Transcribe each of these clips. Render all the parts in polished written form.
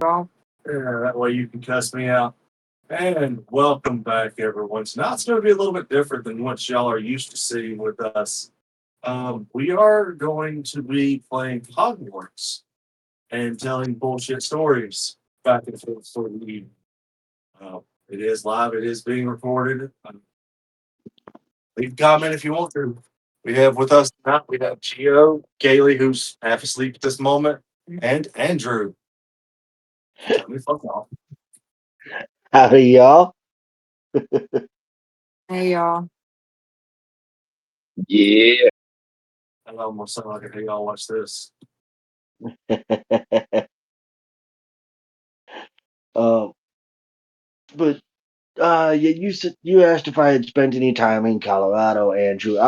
Yeah, that way you can cuss me out. And welcome back, everyone. So now it's going to be a little bit different than what y'all are used to seeing with us. We are going to be playing Hogwarts and telling bullshit stories back and forth for the evening. It is live. It is being recorded. Leave a comment if you want to. We have with us tonight, we have Gio, Kaylee, who's half asleep at this moment, and Andrew. Tell me fuck off. Howdy, y'all. Hey y'all. Yeah. I almost sound like I y'all watch this. uh, but you asked if I had spent any time in Colorado, Andrew.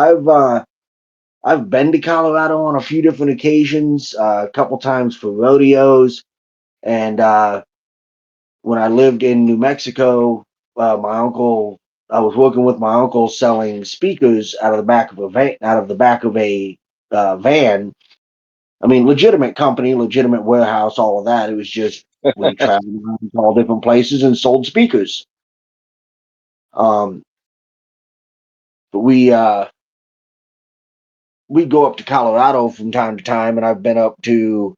I've been to Colorado on a few different occasions, a couple times for rodeos, and when I lived in New Mexico, my uncle. I was working with my uncle selling speakers out of the back of a van. I mean, legitimate company, legitimate warehouse, all of that. It was just we traveled around to all different places and sold speakers. Um, but we go up to Colorado from time to time, and I've been to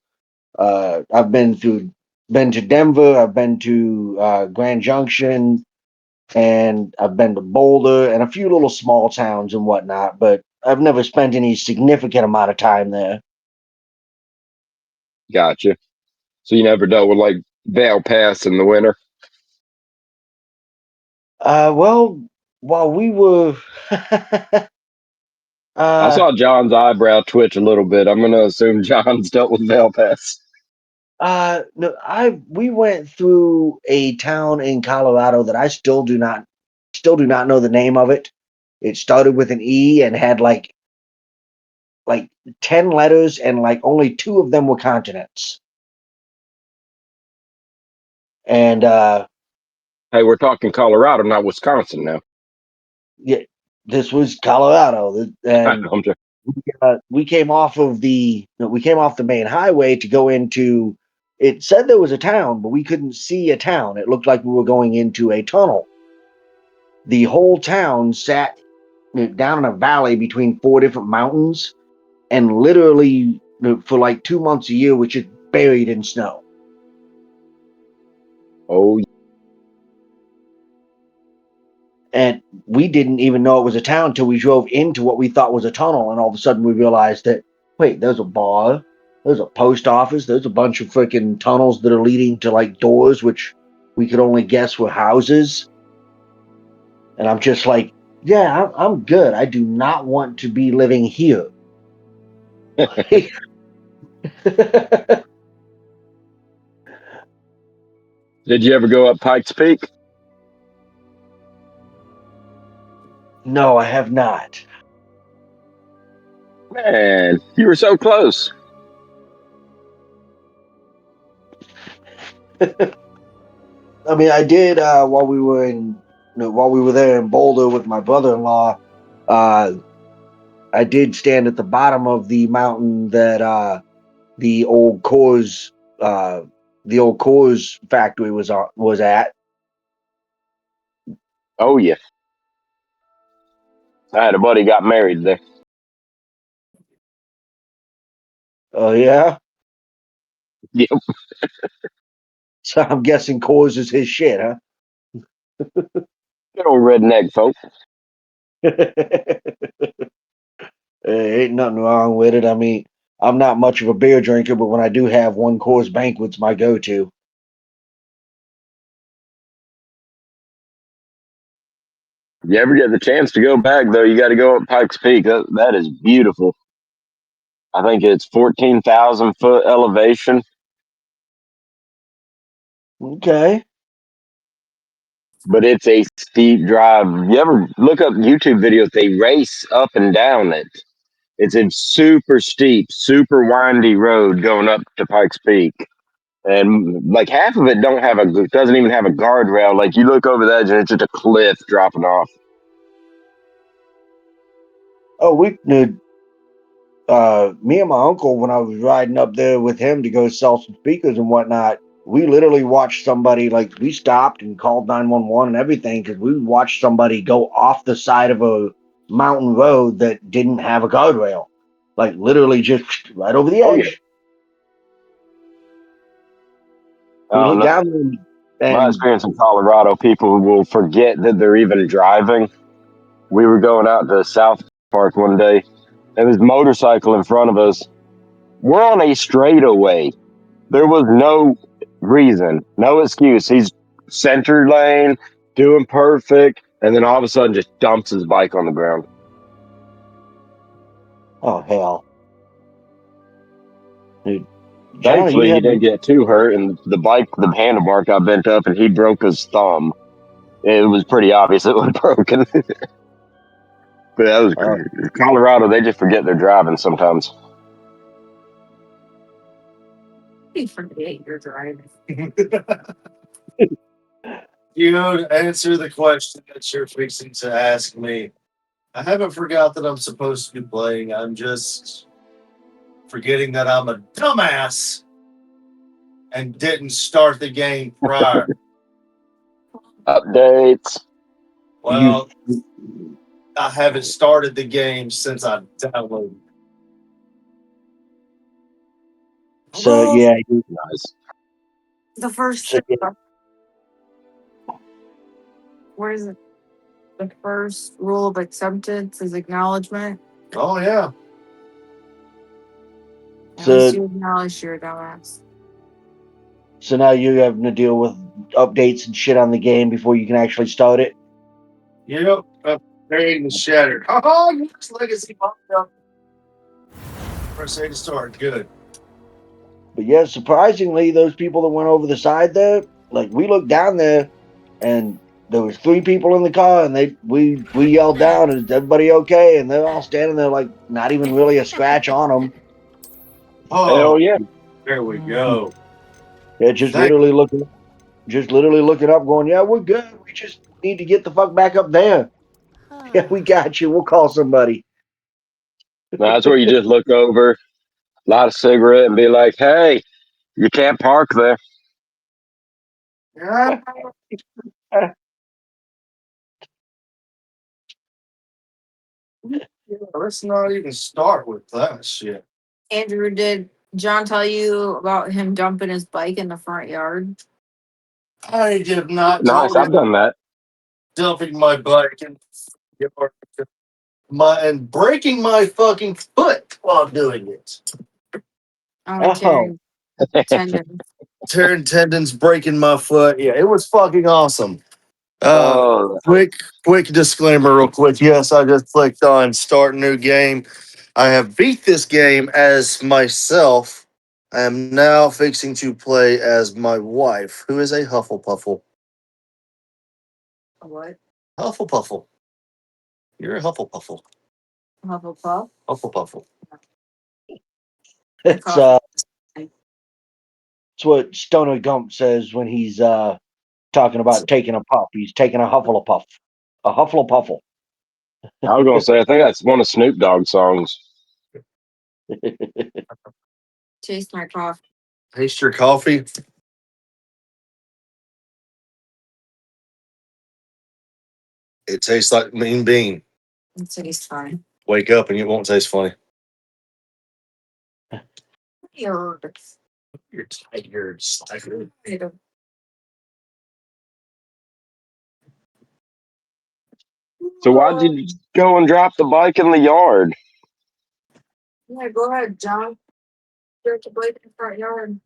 Denver, I've been to Grand Junction, and I've been to Boulder and a few little small towns and whatnot. But I've never spent any significant amount of time there. Gotcha. So you never dealt with like Vail Pass in the winter? Well, while we were I uh saw John's eyebrow twitch a little bit. I'm gonna assume John's dealt with Vail Pass. No, we went through a town in Colorado that I still do not know the name of it. It started with an E and had like 10 letters, and like only two of them were consonants. And Hey, we're talking Colorado, not Wisconsin now. yeah, this was Colorado. I And know, I'm just, we came off the main highway to go into. It said there was a town, but we couldn't see a town. It looked like we were going into a tunnel. The whole town sat down in a valley between four different mountains, and literally for like 2 months a year was just buried in snow. oh, And we didn't even know it was a town until we drove into what we thought was a tunnel, and all of a sudden we realized that wait, there's a bar, there's a post office, there's a bunch of freaking tunnels that are leading to like doors, which we could only guess were houses. And I'm just like, yeah, I'm good. I do not want to be living here. did you ever go up Pikes Peak? No, I have not. Man, you were so close. I mean, I did while we were there in Boulder with my brother-in-law. Uh, I did stand at the bottom of the mountain that the old Coors uh, the old Coors factory was at. Oh yeah, I had a buddy got married there. Oh yeah, Yep, so I'm guessing Coors is his shit, huh? good old redneck folk. Ain't nothing wrong with it. I mean, I'm not much of a beer drinker, but when I do have one, Coors Banquet's my go-to. If you ever get the chance to go back though, you got to go up Pikes Peak. That is beautiful. I think it's 14,000 foot elevation, Okay. but it's a steep drive. You ever look up YouTube videos? They race up and down it. It's a super steep, super windy road going up to Pikes Peak, and like half of it doesn't even have a guardrail. Like you look over the edge and it's just a cliff dropping off. Oh, me and my uncle, when I was riding up there with him to go sell some speakers and whatnot, we literally watched somebody, like, we stopped and called 911 and everything because we watched somebody go off the side of a mountain road that didn't have a guardrail, like literally just right over the Oh yeah. edge. We Oh looked no. down My and experience in Colorado, people will forget that they're even driving. We were going out to South Park one day. There was a motorcycle in front of us. We're on a straightaway. There was no reason, no excuse. He's center lane, doing perfect, and then all of a sudden just dumps his bike on the ground. oh hell, dude, John, you Thankfully, he had didn't get too hurt, and the bike, the handlebar got bent up, and he broke his thumb. It was pretty obvious it was broken. But that was uh, Colorado. They just forget they're driving sometimes. You forget you're driving. You know, to answer the question that you're fixing to ask me, I haven't forgot that I'm supposed to be playing. I'm just forgetting that I'm a dumbass and didn't start the game prior. Updates. you. Well, I haven't started the game since I downloaded. So Well, yeah, Nice. the first so, yeah, where is it? The first rule of acceptance is acknowledgement. Oh yeah. At so least you acknowledge you're a dumbass. so now you're having to deal with updates and shit on the game before you can actually start it. Yep. Upgrading the shattered. Oh, Hogwarts Legacy popped up. Press A to start. Good. But yeah, surprisingly, those people that went over the side there, like we looked down there, and there was 3 people in the car, and we yelled down, "Is everybody okay?" And they're all standing there like not even really a scratch on them. Oh, Hell yeah. there we go. Yeah, Thank just literally looking up, going, "Yeah, we're good. We just need to get the fuck back up there." Yeah, we got you. We'll call somebody. Now, that's where you just look over, light a cigarette, and be like, "Hey, you can't park there." yeah. Let's not even start with that shit. Andrew, did John tell you about him dumping his bike in the front yard? I have not Nice. told him I've done that. dumping my bike and and breaking my fucking foot while doing it. On a Oh, tearing tendon. Tearing tendons, breaking my foot. Yeah, it was fucking awesome. Uh, Oh, quick disclaimer, real quick. Yes, I just clicked on start new game. I have beat this game as myself. I am now fixing to play as my wife, who is a Hufflepuffle. What? Hufflepuffle. You're a Hufflepuffle. Hufflepuff? Hufflepuffle. I it's call it. it's what Stoner Gump says when he's talking about taking a puff. He's taking a Hufflepuff, a Hufflepuffle. I was gonna say, I think that's one of Snoop Dogg's songs. Taste my coffee. Taste your coffee. It tastes like mean bean. It tastes fine. Wake up and it won't taste funny. Weird. You're tired, slacker. So why'd you go and drop the bike in the yard? Yeah, go ahead, John. There's a bike in the front yard.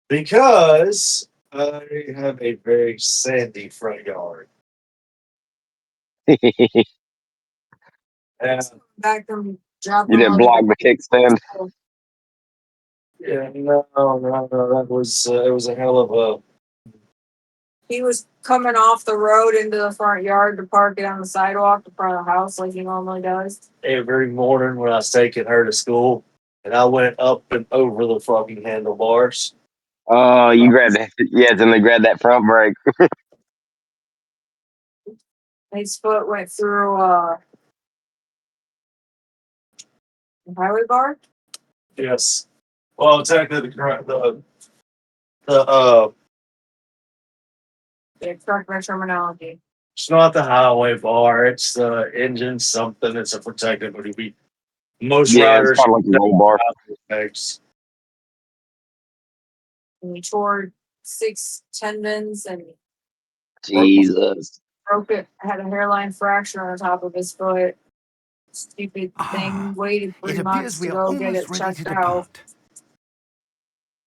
Because I have a very sandy front yard. You And Back them, drop them didn't on the block the kickstand. yeah, no, that was it was a hell of a. He was coming off the road into the front yard to park it on the sidewalk in front of the house like he normally does. Every morning when I was taking her to school, and I went up and over the fucking handlebars. Oh, you grabbed that. Yeah, then they grabbed that front brake. His foot went through the highway bar. Yes. Well, technically, the the Yeah, correct my terminology. it's not the highway bar. It's the engine something. It's a protective. Would be most Yeah, it's riders kind of like a roll bar. makes. And he tore 6 tendons and Jesus. broke it. Had a hairline fracture on the top of his foot. Stupid thing. Waited It 3 months appears we to are go get almost it ready to checked out. depart.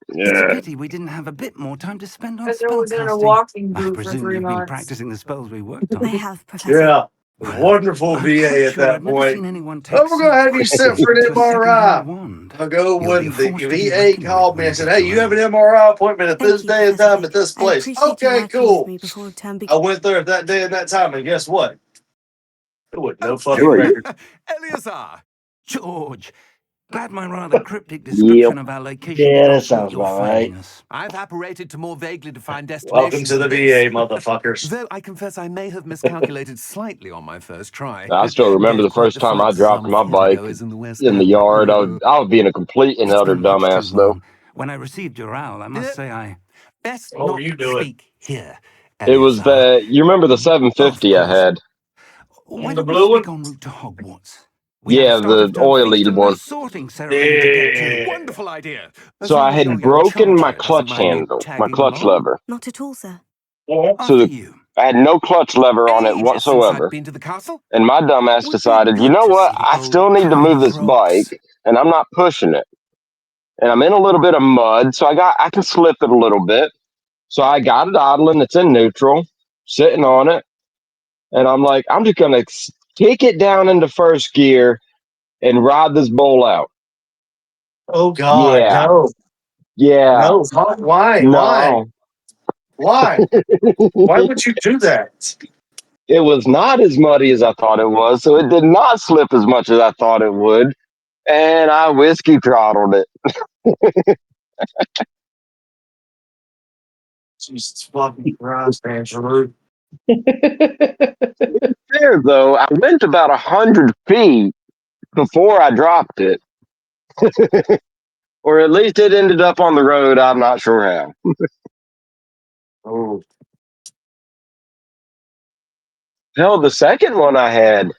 It's a Yeah. pity we didn't have a bit more time to spend on Because it was in a spellcasting. walking I boot for presume 3 you've been months. practicing the spells we worked I on. have, Professor. Yeah, Well, wonderful I'm VA quite at sure that I've never point. seen anyone Oh, take we're gonna so have you quickly sent for an to a second-hand MRI. wand. I'll go You'll be when the forced to be VA reckoned with called when me and we said, get "Hey, to you have an Rome. MRI appointment at Thank this you, day and Professor time at Fig. this I place." appreciate you Okay, working with cool. me before term I begins. went there that day and that time, and guess what? There was no Oh, fucking Who are you? record. Eleazar! George! Glad my rather cryptic Yep. description of our location did Yeah, that not hurt sounds your about right. fogginess. I've apparated to more vaguely defined Welcome destinations to the than this. VA, motherfuckers. Though I confess I may have miscalculated slightly on my first try. I still remember Gave the quite first the time I fright to dropped some my bike theatregoers in the West in the End. yard. I would be in a complete and It's utter been much too dumbass, though. long. When I received your owl, I must say I... Best Oh, not you do it. speak here, It was Eleazar. you remember the Of 750 I course. had? Why The don't we blue speak one? en route to Hogwarts? We have a Yeah, start the of term feast oily and a one. sorting ceremony to get to. Yeah. Wonderful idea. As So long I as your had young broken charge my here doesn't clutch mind me handle, my tagging clutch along. lever. Not at all, sir. Yeah. So After you. I had no clutch lever on it Ages since I've whatsoever. been to the castle. And my dumbass Would be decided, you good know to what? see the I old still need to move this Prime's rocks. bike, and I'm not pushing it. And I'm in a little bit of mud, so I can slip it a little bit. So I got it idling. It's in neutral, sitting on it, and I'm like, I'm just gonna kick it down into first gear and ride this bowl out. Oh God, Yeah, no, yeah, no. Why? Why? no. Why? Why would you do that? It was not as muddy as I thought it was, so it did not slip as much as I thought it would, and I whiskey throttled it. Jesus fucking Christ, Andrew. There, though, I went about 100 feet before I dropped it, or at least it ended up on the road. I'm not sure how. Oh, Hell, the second one I had,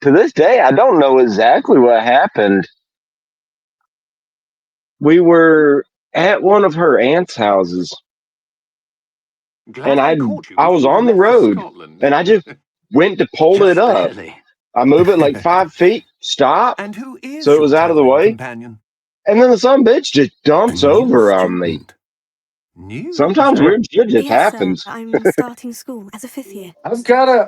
to this day, I don't know exactly what happened. We were at one of her aunt's houses, Glad and I caught you I was before you on the left for road, Scotland. and I just went to pull it Just up. barely. I move it like 5 feet, stop, And who is so it your was out of the travelling way, companion? and then the son bitch just A dumps new over on me. student. News, Sometimes huh? weird shit just Yes, sir. happens. I'm starting school as a 5th year. I've gotta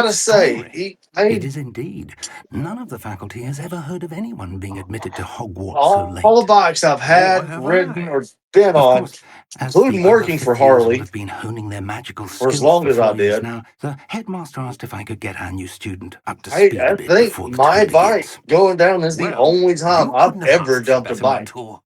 What say, story? It is indeed. None of the faculty has ever heard of anyone being admitted to Hogwarts so all the late. bikes I've Nor had, have ridden, I. or been Of on, course, as including the other working for fifth years will Harley have been honing their magical for as skills long for as I 4 years did, now, the headmaster asked if I could get our new student up to speed a I bit think before the my term bike begins. going down is the Well, only time you I've couldn't have ever asked for a dumped a better bike. mentor.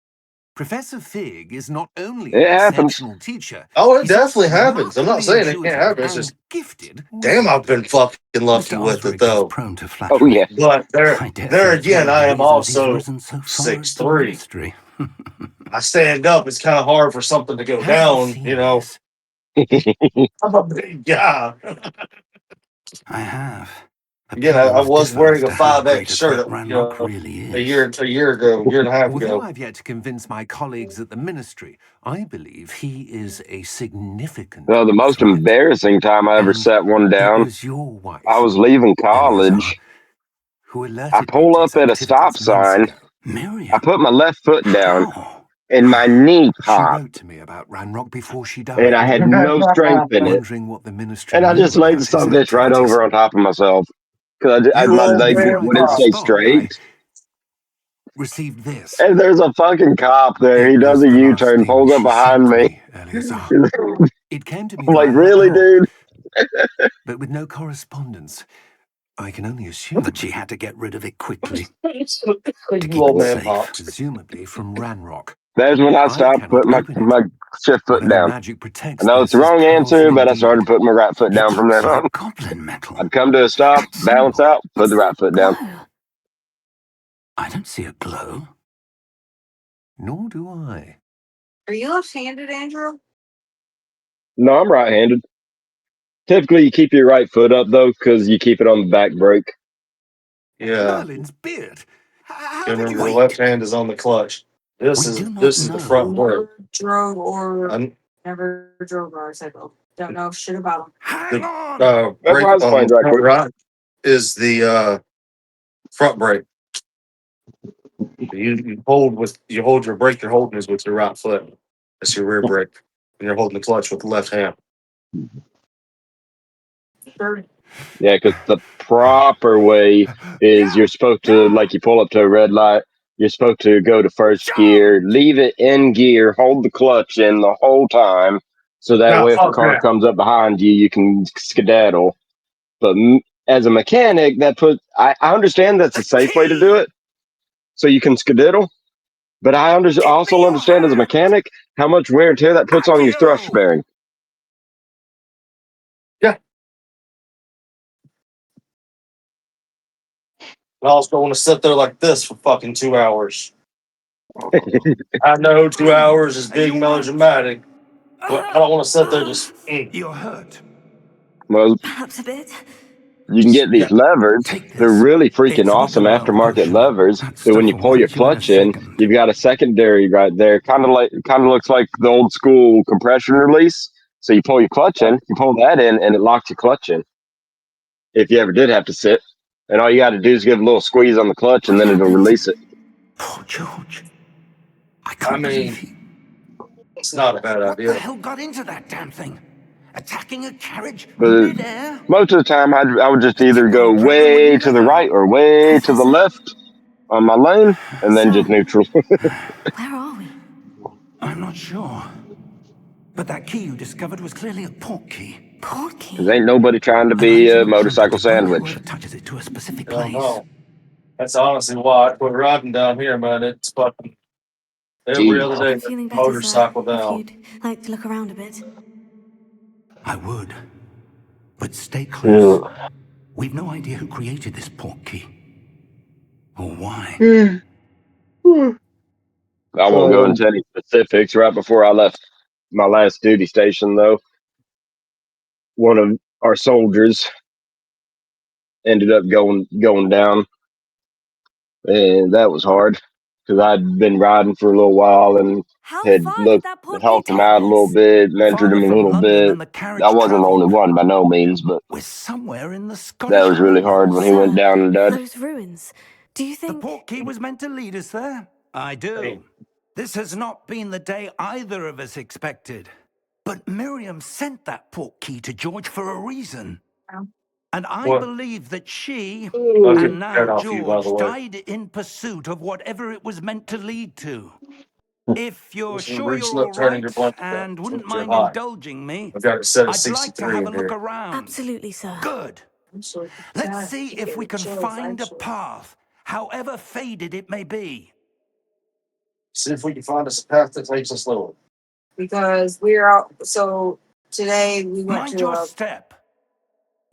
Professor Fig is not only It an happens. exceptional teacher, Oh, it he's also definitely happens. I'm not remarkably saying it can't intuitive happen. It's and just, gifted damn, I've wizard. been fucking lucky Mr. with it Osric is though. prone to Oh yeah. flattery. But I dare there say it's one again, of I the am reasons he's also risen so far up the 6'3". ministry. I stand up. It's kind of hard for something to go Have you down. seen I'm this? a big guy. I have. A Again, I pilgrim's was ditto as wearing a to how 5X great a shirt, threat Ranrock really a is. year ago, year and a half Although ago. I've yet to convince my colleagues at the ministry, I believe he is a significant Well, the most threat. embarrassing time I ever And set one it down, was your I wife, was leaving Eleazar, college. who I alerted me pull to up his at a stop activities months sign. ago. I Miriam? put my left foot down, How? and my knee She popped, wrote to me about Ranrock before she and I died, had no strength in it. wondering what the ministry And I just knew laid the about his son bitch right activities. over on top of myself because You my old leg Before man I could wouldn't pop. stay respond, straight. I received this. And there's a fucking cop there. It He does was a the last U-turn, thing pulls up she sent behind to me. me, Eleazar. It came to me I'm like, via her really, owl, dude? but with no correspondence. I can only But assume she had to get rid of it quickly to You keep old it man safe. pops. presumably from Ranrock. That's when I I stopped cannot putting my, open it. my shift foot Whatever down. magic I protects know it's this the is wrong powerful answer, but I started indeed. putting my right foot It down from looks there like on. goblin metal. I'd come to a stop, That balance symbol. out, put the right foot down. Glow. I don't see a glow. Nor do I. Are you left-handed, Andrew? No, I'm right-handed. Typically, you keep your right foot up though, because you keep it on the back brake. Yeah. Merlin's beard. How You did remember you... the left hand is on the clutch. This We is do not this is the know. front brake. Never drove or And never drove a motorcycle. Don't know shit about them. Hang the on! Remember, brake I was on playing the right front quick. right is the front brake. You hold your brake you're holding is with your right foot. That's your rear brake. And you're holding the clutch with the left hand. Sure. Yeah, because the proper way is you're supposed to, like, you pull up to a red light, you're supposed to go to first gear, leave it in gear, hold the clutch in the whole time, so that Now way if a fuck car that. comes up behind you, you can skedaddle. But as a mechanic, I understand that's a safe way to do it, so you can skedaddle. But I also understand as a mechanic how much wear and tear that puts on your thrust bearing. Yeah. I was going to sit there like this for fucking 2 hours. I know 2 hours is being melodramatic, but I don't want to sit there just. You're hurt. Well, Perhaps a bit. you can get Yeah. these levers. Take They're this. really freaking It's with the awesome mild aftermarket potion. levers. That That when stuff you will pull your right you in a clutch in, second. you've got a secondary right there. Kind of looks like the old school compression release. So you pull your clutch in, you pull that in, and it locks your clutch in. If you ever did have to sit, and all you got to do is give a little squeeze on the clutch, and What then it'll happened? release it. Poor George. I I can't believe mean, he... it's not a bad What the idea. hell got into that damn thing? Attacking a carriage But mid-air? most of the time, I would just The either thing go got pregnant with way to the leather. right or way to the Professor? left on my lane, and then just Sir, neutral. where are we? I'm not sure. But that key you discovered was clearly a port key. Port Because key? ain't nobody trying to An be a unseen hamper motorcycle to boot sandwich. whoever touches it to a specific Hell place. no. That's honestly why I quit riding down here, man. It's fucking every Gee. other day I'm there's feeling a better, sir. motorcycle If down. you'd like to look around a bit. I would. But stay close. Ugh. We've no idea who created this port key. Or why. I won't go into any specifics. Right before I left my last duty station, though, one of our soldiers ended up going down, and that was hard because I'd been riding for a little while and How had far did looked, that port key helped him take out a little us? bit, mentored Farther him a from little London bit. than the I carriage wasn't the only travelled. one by no means, but We're somewhere in the that Scottish was really hard when he went Sir, Highlands. down and died. those ruins. Do you The think... port key was meant to lead us there. I Hey, do. This has not been the day either of us expected. But Miriam sent that port key to George for a reason. And I what? believe that she, I'll and get now that off you, by the George, way. died in pursuit of whatever it was meant to lead to. If you're This is sure you're recently all turning your right blanket down. and So wouldn't you're mind high. indulging me, I've got it set at I'd like to 63 have in a look here. around. Absolutely, sir. Good. Actually, Let's yeah, see if we can chills, find a actually. path, however faded it may be. See if we can find us a path that takes us lower. Because we're out. So today we went Mind to your step.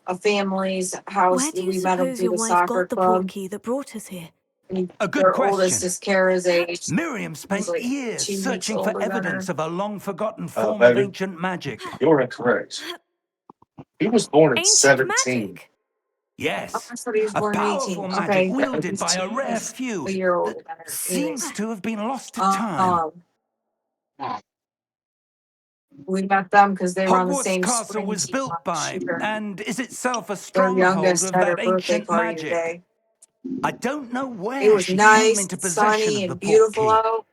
a family's house. Where do you We met them suppose through your the wife soccer got the port club. key that brought us here? And A good their oldest question. is Kara's age. Miriam He's spent like years 2 weeks searching for older than her. evidence of a long-forgotten form of Baby, ancient magic. you're incorrect. He was born in Ancient 17. magic? Oh, Yes, I thought he was a born in 18. powerful magic Okay, wielded by a rare he's few a year older that than her. seems Anyways, to have been lost to time. we met them because they were on the Hogwarts same Castle spring was team built last by, year. and is itself a Their stronghold youngest of had her that birthday ancient party magic. today. I don't know It where was she came nice, into possession sunny, of the and port beautiful key, out.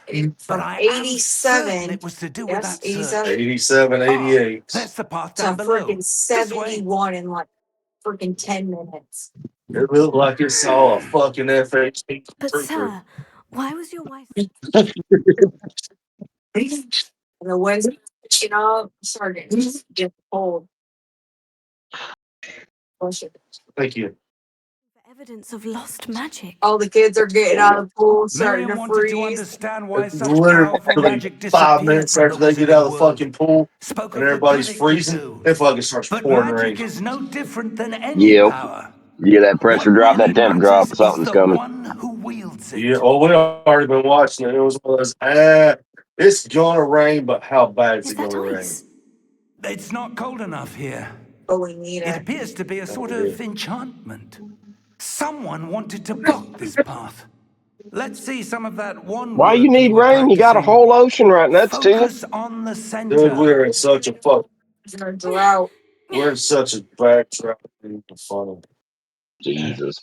but From I am certain 87, it was to do with yes, that search. 87 87, Ah, 88. that's the path to down below. freaking This way. 71 in like freaking 10 minutes. It looked like it saw a fucking FHP But, trooper. sir, why was your wife... And the wind's pitching up, starting to get cold. Bless you. Thank you. for evidence of lost magic? All the kids are getting out of the pool, starting Miriam to wanted to freeze. understand why It's such powerful literally magic 5 disappeared minutes from the after they get wizarding out of the world. fucking pool Spoke and of the everybody's good it could freezing. do. It fucking starts But pouring rain. magic is no different than any Yep. power. You get that pressure What drop, that really temp drop, matters is something's the coming. one who wields Yeah, it. well, we already been watching it. It was one of those, It's gonna rain, but how bad is Is it that gonna rain? ice? It's not cold enough here. But we need It it. appears to be a sort Oh, of yeah. enchantment. Someone wanted to block this path. Let's see some of that one Why you work you need were rain? You got a practicing. whole ocean right next to you. Focus on the Dude, center. we're in such a fuck. It's our drought. We're in such a bad trap. It's funny. Jesus.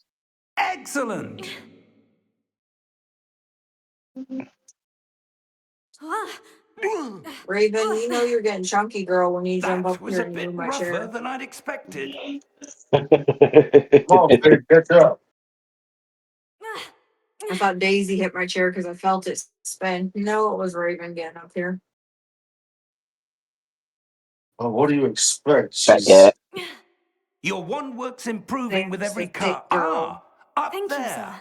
Excellent. Ah, Raven, you know you're getting chunky, girl, when you jump That up was here a and bit move my rougher chair. than I'd expected. Come on, babe, catch up. I thought Daisy hit my chair because I felt it spin. No, it was Raven getting up here. Oh, what do you expect? Fat She's cat. Your one work's improving with Thanks, every the thick cut. girl. Up thank you, there. sir.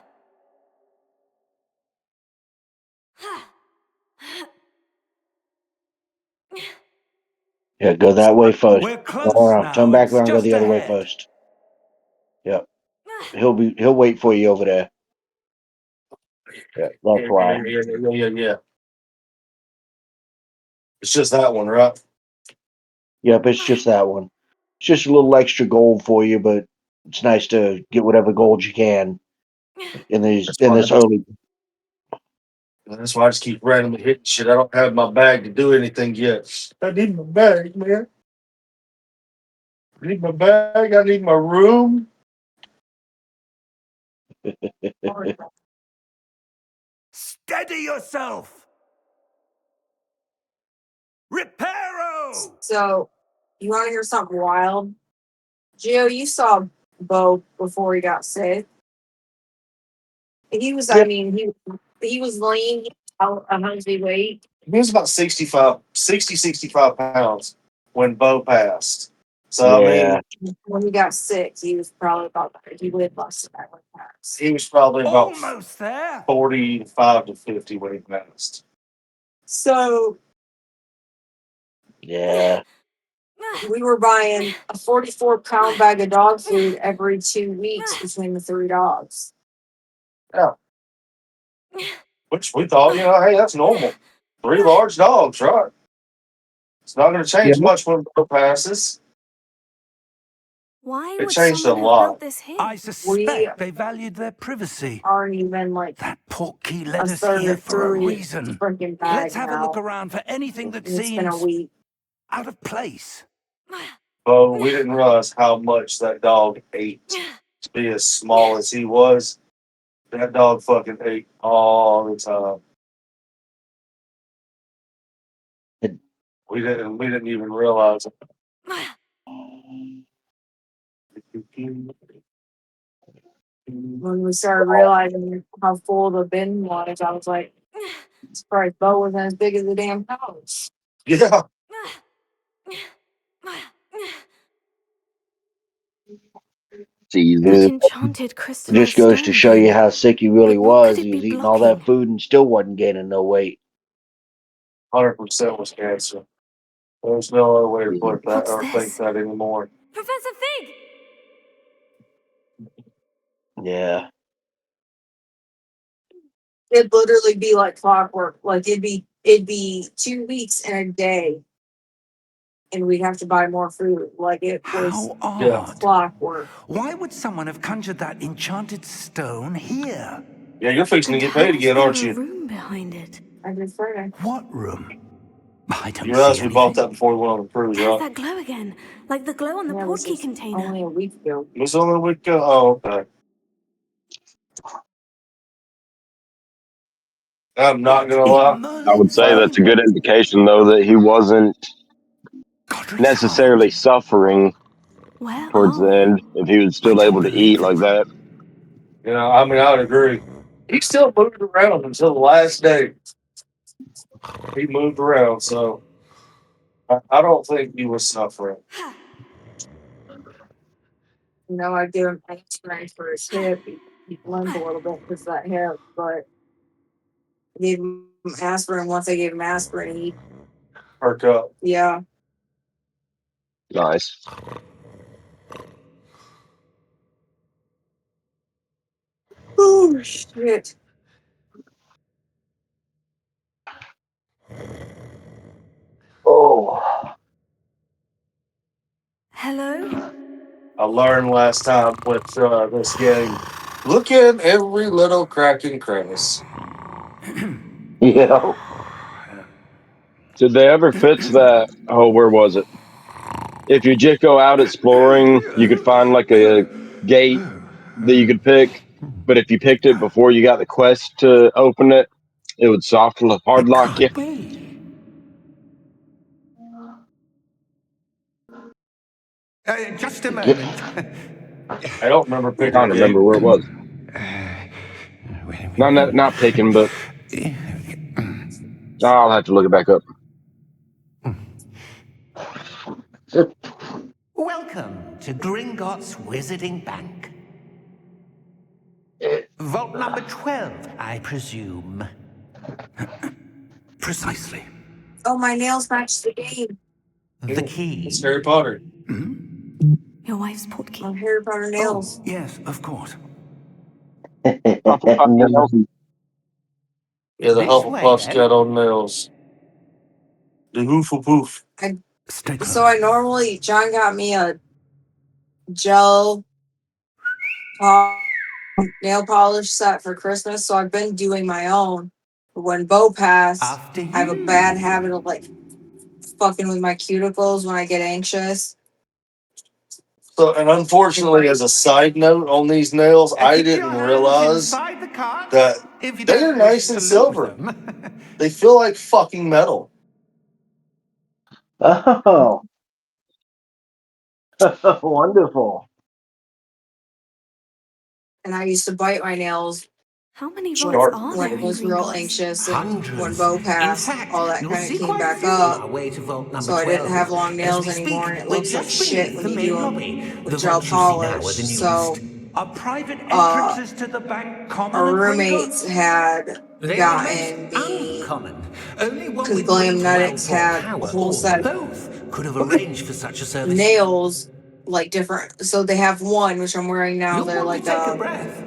Yeah, go that way first. We're Turn close around. Turn now. back It's around. Go just the other way ahead. first. Yep. He'll wait for you over there. Yeah, that's why. yeah. It's just that one, right? Yep, it's just that one. It's just a little extra gold for you, but it's nice to get whatever gold you can in these That's in why. this early. That's why I just keep randomly hitting shit. I don't have my bag to do anything yet. I need my bag, man. I need my bag. I need my room. Steady yourself. Reparo. So, you want to hear something wild? Gio, you saw Bo before he got sick. He was, I Yep. mean, he was lean, a healthy weight. He was about 65 pounds when Bo passed. So, I Yeah. mean, When he got sick, he was probably about, he weighed less than that when he passed. he was probably about Almost there. 45 to 50 when he passed. So, Yeah. we were buying a 44-pound bag of dog food every 2 weeks between the three dogs. Yeah. Which we thought, hey, that's normal. 3 large dogs, right? It's not going to Yeah. change much when Bo passes. Why It would changed a someone have built lot. this here? I We suspect they valued their privacy. aren't even like That portkey a led us here third for a through the reason. freaking Let's bag have a look now. around for anything that And it's been a seems week. out of place. Bo, we didn't realize how much that dog ate. To be as small as he was, that dog fucking ate all the time. It- We didn't even realize it. When we started realizing how full the bin was, I was like, surprised Bo wasn't as big as the damn house. Yeah. That Jesus. enchanted It crystallized just goes to stone show you again. how sick he really But what could was. it He be was eating all that blocking? food and still wasn't gaining no weight. 100% was cancer. There's no other way to put that What's or think this? that anymore. Professor Fig! Yeah. It'd literally be like clockwork. Like it'd be 2 weeks and a day, and we'd have to buy more food. Like it was How Yeah. odd. clockwork. Why would someone have conjured that enchanted stone here? Yeah, you're fixing to And get how paid is again, there aren't a you? room behind it? I just heard What room? I You don't see realize we bought that anything. before we went on the cruise, There's right? that glow again. Like the glow on the Yeah, this portkey is container. only a week ago. It was only a week ago. Oh, okay. I'm not gonna It lie. I would Merlin's say that's a room. good indication, though, that he wasn't Godric's necessarily heart. suffering Where towards are the we? end if he was I still don't able to eat believe like it. that. I mean, I would agree. He still moved around until the last day. He moved around, so I don't think he was suffering. I'd give him aspirin for his hip. He limp a little bit because of that hip, but I gave him aspirin. Once I gave him aspirin, Perk up. yeah. Nice. Oh shit. I learned last time with this game. Look at every little crack and crevice. Yeah. Did they ever fix that? Oh, where was it? If you just go out exploring, you could find like a gate that you could pick. But if you picked it before you got the quest to open it, it would hard It lock you. can't be. Just a Get, moment. I don't remember I picking a don't gate. remember where it was. Not picking, but I'll have to look it back up. Welcome to Gringotts Wizarding Bank. Vault number 12, I presume. Precisely. Oh, my nails match the game. The It's key. Harry Potter. Your wife's portkey. My Harry Potter nails. Oh, yes, of course. Hufflepuff nails. Yeah, the This way, Hufflepuff's then. got on nails. The Hooflepoof. Stay So I close. normally, John got me a gel nail polish set for Christmas, so I've been doing my own. But when Bo passed, After I have a bad you. habit of like fucking with my cuticles when I get anxious. So, and unfortunately, as a side note on these nails, I Keep didn't your hands realize inside the cart that if you they are don't wish nice to and lose silver. them. They feel like fucking metal. oh, wonderful. And I used to bite my nails How many votes Sharp. are when there I in was real Gringotts? anxious, and when Hundreds. Bo In passed, fact, all that you'll kind of see came quite a back few on up. our way to vault number So I didn't 12. have long As nails we speak, anymore, and it we're looks like just shit beneath when the you do main them lobby. with The gel vault you see now are polish. the So newest. Are private uh, entrances to the bank common our at roommates Gringotts? had They are most gotten me, uncommon. Only one because with great Glamnetics wealth or had a power, whole or set both, could have arranged for such a service. nails like different. So they have one which I'm wearing now. You'll They're want to like take a breath.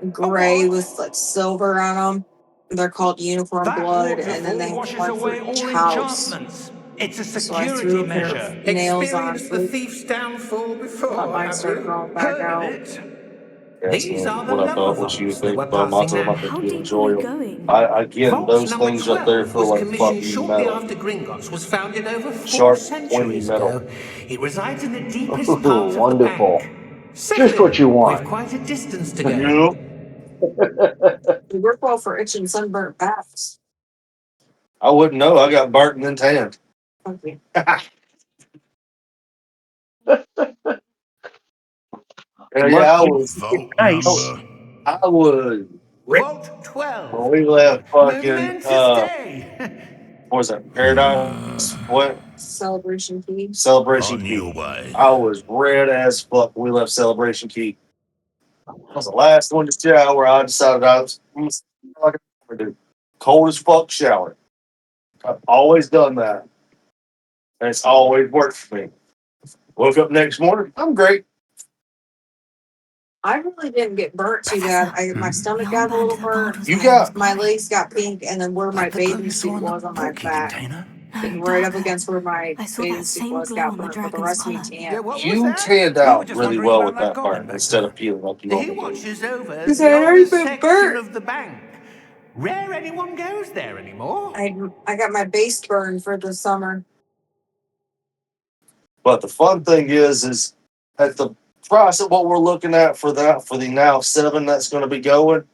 A gray what? with like silver on them. They're called Unicorn That Blood, and then they waterfall have washes one for away each all house. enchantments. It's a So I threw security a pair of measure. nails on Experienced the for thief's downfall let before, mine have start you? growing back Heard of out. it? That's These are the what I lower thought. What you vaults that think, we're Matzo? passing I'm not now. think How you'll deep are we enjoy them. going? Again, Vault those number things up there 12 feel was like commissioned fucking shortly metal. after Gringotts was founded over 4 Sharp, pointy centuries metal. ago. It resides in the deepest Oh, part of the wonderful. bank. Settle Just what you in. We've want. quite a distance to go. Yep. They work well for itch and sunburnt backs. I wouldn't know. I got burnt and then tanned. Okay. Hell Must yeah, I be was. Vault nice. number. I was. Vault When 12. we left fucking, Momentous day. what was that? Paradise? What? Celebration Key. Celebration On Key. your way. I was red as fuck when we left Celebration Key. I was the last one to shower. I decided I was like I do. Cold as fuck shower. I've always done that. And it's always worked for me. Woke up next morning, I'm great. I really didn't get burnt too Professor, bad. My the stomach got a armband little the guard burnt. was You wearing is got My glowing. legs got pink, and then where my Like the glow bathing you saw suit in the was on my portkey back, container. like No, right up darker. against where my I saw bathing that suit same was, glow got on the burnt, but the dragon's rest of me collar. Yeah, tan. what was you that? tanned We were out just really wondering well about with that that goblin burn back instead there. of peeling like you He normally do. watches over Because I the had already oldest been section burnt. of the bank. Rare anyone goes there anymore. I got my base burn for the summer. But the fun thing is at the price of what we're looking at for the now 7 that's going to be going,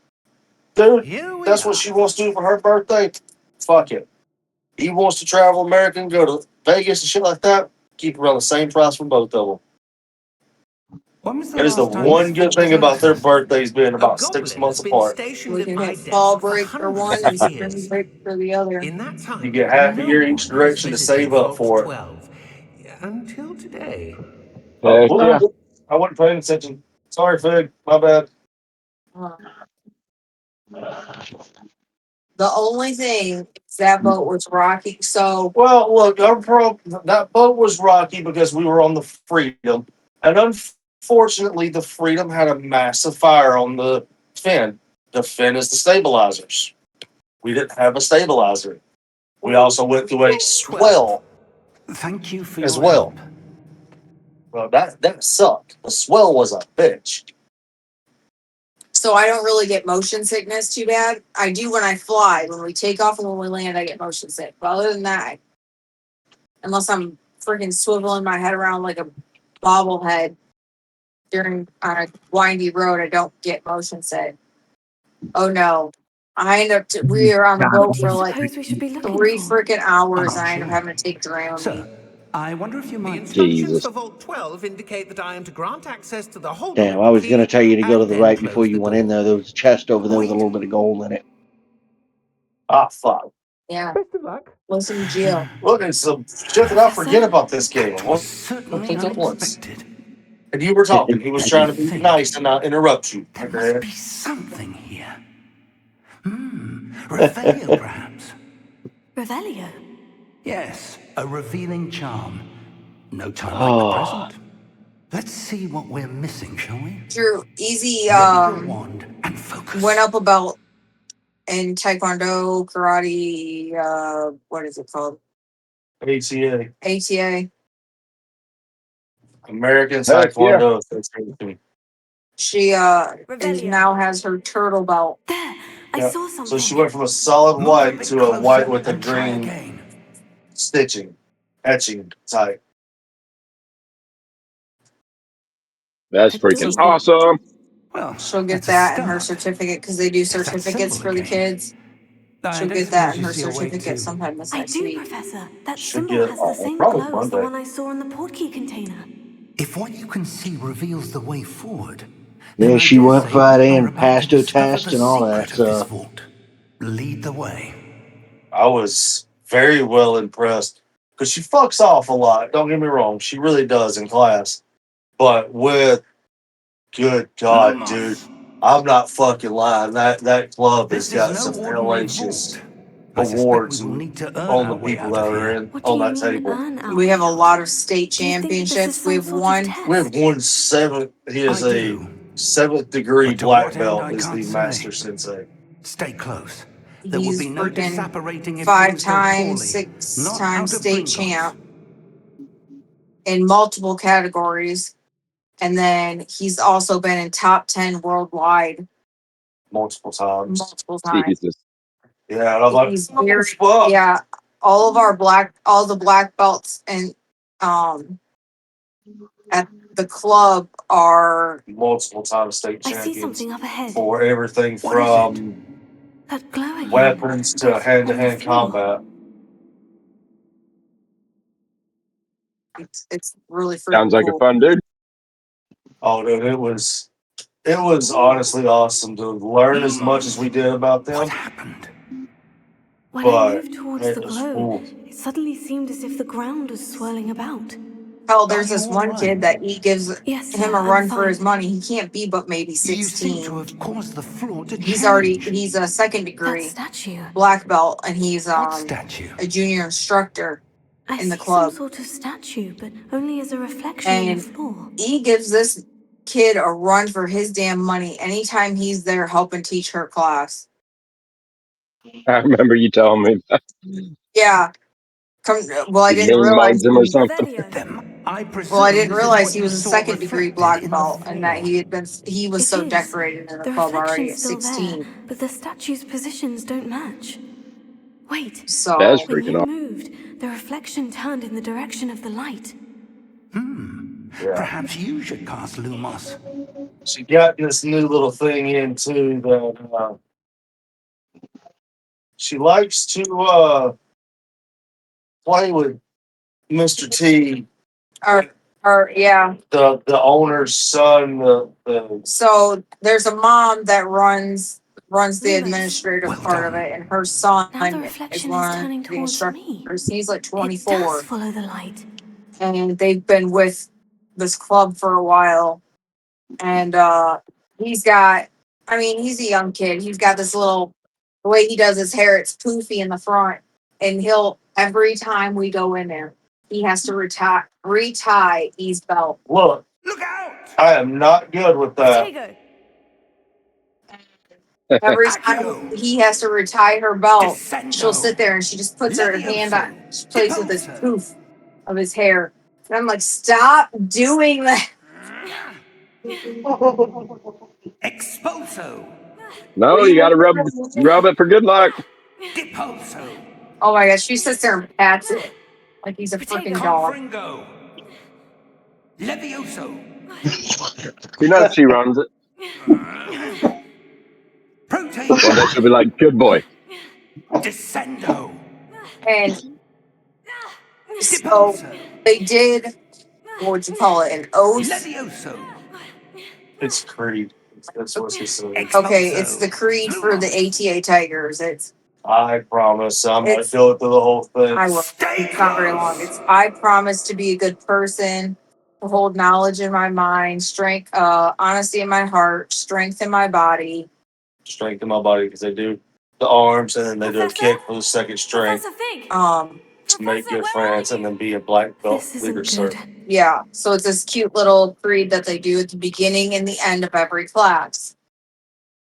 dude. Here we That's what are. she wants to do for her birthday. Fuck it. He wants to travel American, go to Vegas and shit like that. Keep around the same price for both of them. When was the That is the last time this one good vault was thing about their accessed? birthdays being A about 6 goblin has months been apart. stationed We at can my hit fall desk for break for one hundreds of and spring years. break for the other. In that You time, get half a no year each one has direction to visited save up Vault for it. 12 until today. Oh, Heck yeah. I wasn't paying attention. Sorry, Fig. My bad. Uh, The only thing is that boat was rocky. So Well, look, that boat was rocky because we were on the Freedom, and unfortunately, the Freedom had a massive fire on the fin. The fin is the stabilizers. We didn't have a stabilizer. We also went through a 12. swell Thank you for as your well. help. Well, that sucked. The swell was a bitch. So I don't really get motion sickness too bad. I do when I fly. When we take off and when we land, I get motion sick. But other than that, unless I'm freaking swiveling my head around like a bobblehead during on a windy road, I don't get motion sick. Oh no. I end up we are on the What boat do you for like suppose we should be looking 3 for? freaking hours I'm and not I end up sure. having to take Dramamine. Sir, I wonder if you The might... instructions Jesus. for Vault 12 indicate that I am to grant access to the holder Damn, of I the was going to key tell you to go to and the then right before close you the went in door. there. There was a chest over there with a Wait. little bit of gold in it. Ah, fuck. Yeah. Best of luck. Listen to Gio. Look, it's some shit that I forget about this game. That I was want certainly to at once. unexpected. And you were talking. He was Let trying me to be think. nice and not interrupt you. There Okay. must be something here. Revelio, perhaps. Revelio. Yes, a revealing charm. No time like the Oh, present. Let's see what we're missing, shall we? Drew, easy Ready your wand and focus. went up about in Taekwondo, karate, what is it called? ATA. ATA. Heck American yeah. Taekwondo Association. She Revelio. now has her turtle belt. There, I Yeah. saw So she something. went from a solid Move a white bit to a white closer with a and try green again. stitching, etching type. That's freaking Adorable. awesome. Well, She'll get that's a that in her start. certificate because they do If that certificates symbol for the again. kids. I She'll don't get that suppose in you her see a way certificate to... sometime this I next do, week. Professor. That Should symbol get has the same probably glow as the Monday. one I saw in the portkey container. If what you can see reveals the way forward, yeah, then I she dare went say right we are in, about to passed her discover test the and all that. secret of this So, vault. Lead the way. I was very well impressed because she fucks off a lot. Don't get me wrong, she really does in class. But with good God, dude, Lumos. I'm not fucking lying. That club has This is got no some ordinary hellacious vault. I suspect we awards will need to earn on our the way people out that of are here. in What do on you that mean, table. earn our We way have a out? lot of state Do you think that this is championships. We some have sort of one. We have test? won seven. He is I a do. 7th degree But to what black end, belt. I Is can't the say. master sensei. Stay close. There will He's be no freaking disapparating if 5 things go times, poorly. 6 Not times out of state Gringotts. champ in multiple categories. And then he's also been in top 10 worldwide Multiple times. multiple times. Jesus. Yeah, and I'm like, He's oh, very, fuck. yeah, all the black belts and um at the club are Multiple time state I see champions something up ahead. for everything What is it? from That glow again. weapons to But hand to on the hand floor. combat. it's really Sounds freaking like a cool. fun dude. Oh, dude, it was honestly awesome to learn as much as we did about What them, happened? When I but moved towards it the was glow, cool. it suddenly seemed as if the ground was swirling about. Hell, Are there's you this all one kid right? that he gives Yes, sir, him a I'm run for his fine. money. He can't be but maybe You seem to 16. have caused the floor to He's change. a second That degree statue. black belt and he's What statue? a junior instructor I in the see some club. sort of statue, but only as a reflection in the And floor. he gives this kid a run for his damn money anytime he's there helping teach her class. I remember you telling me that. Yeah. Well, I He didn't moon realize mugs him or he, something. Revelio. Them. I well, I presume didn't this is realize what he you was a saw second degree reflected black in the belt and that floor. he was It so is. decorated in the The club already reflection's at still there, 16. but the statue's positions don't match. Wait, That's So when freaking you awesome. moved, the reflection turned in the direction of the light. Yeah. Perhaps you should cast Lumos. She got this new little thing in too that she likes to play with Mr. T, or yeah. the owner's son, the So there's a mom that runs the Lumos. administrative Well part of it, done. and her son Now the is reflection is one turning of the towards me. instructors. He's like It does 24, follow the light. and they've been with this club for a while. And he's got, I mean, he's a young kid. He's got this little, the way he does his hair, it's poofy in the front, and he'll every time we go in there, he has to retie E's belt. look. Look out! I am not good with that. Protego! Every time Accio! he has to retie her belt, she'll Descendo! sit there and she just puts her hand Levioso! on, she plays with this Depulso! poof of his hair. And I'm like, stop doing that. Expulso. No, you gotta rub it for good luck. Depulso. Oh my gosh, she sits there and pats it like he's a freaking dog. Confringo. Levioso. She knows she runs it. Protego. One day she'll be like, good boy. Descendo. And so Depulso. they did, what would you call it, an oath? Levioso. It's Creed. That's what she said. Okay, it's the creed for the ATA Tigers. I promise I'm gonna It's- go through the whole thing. I will. Stay It's not very long. close. It's I promise to be a good person, to hold knowledge in my mind, strength, honesty in my heart, strength in my body. Strength in my body because they do the arms and then they do a kick for the second strength. Professor Fig! To make good friends and then be a black belt This leader, isn't sir. good. Yeah, so it's this cute little creed that they do at the beginning and the end of every class.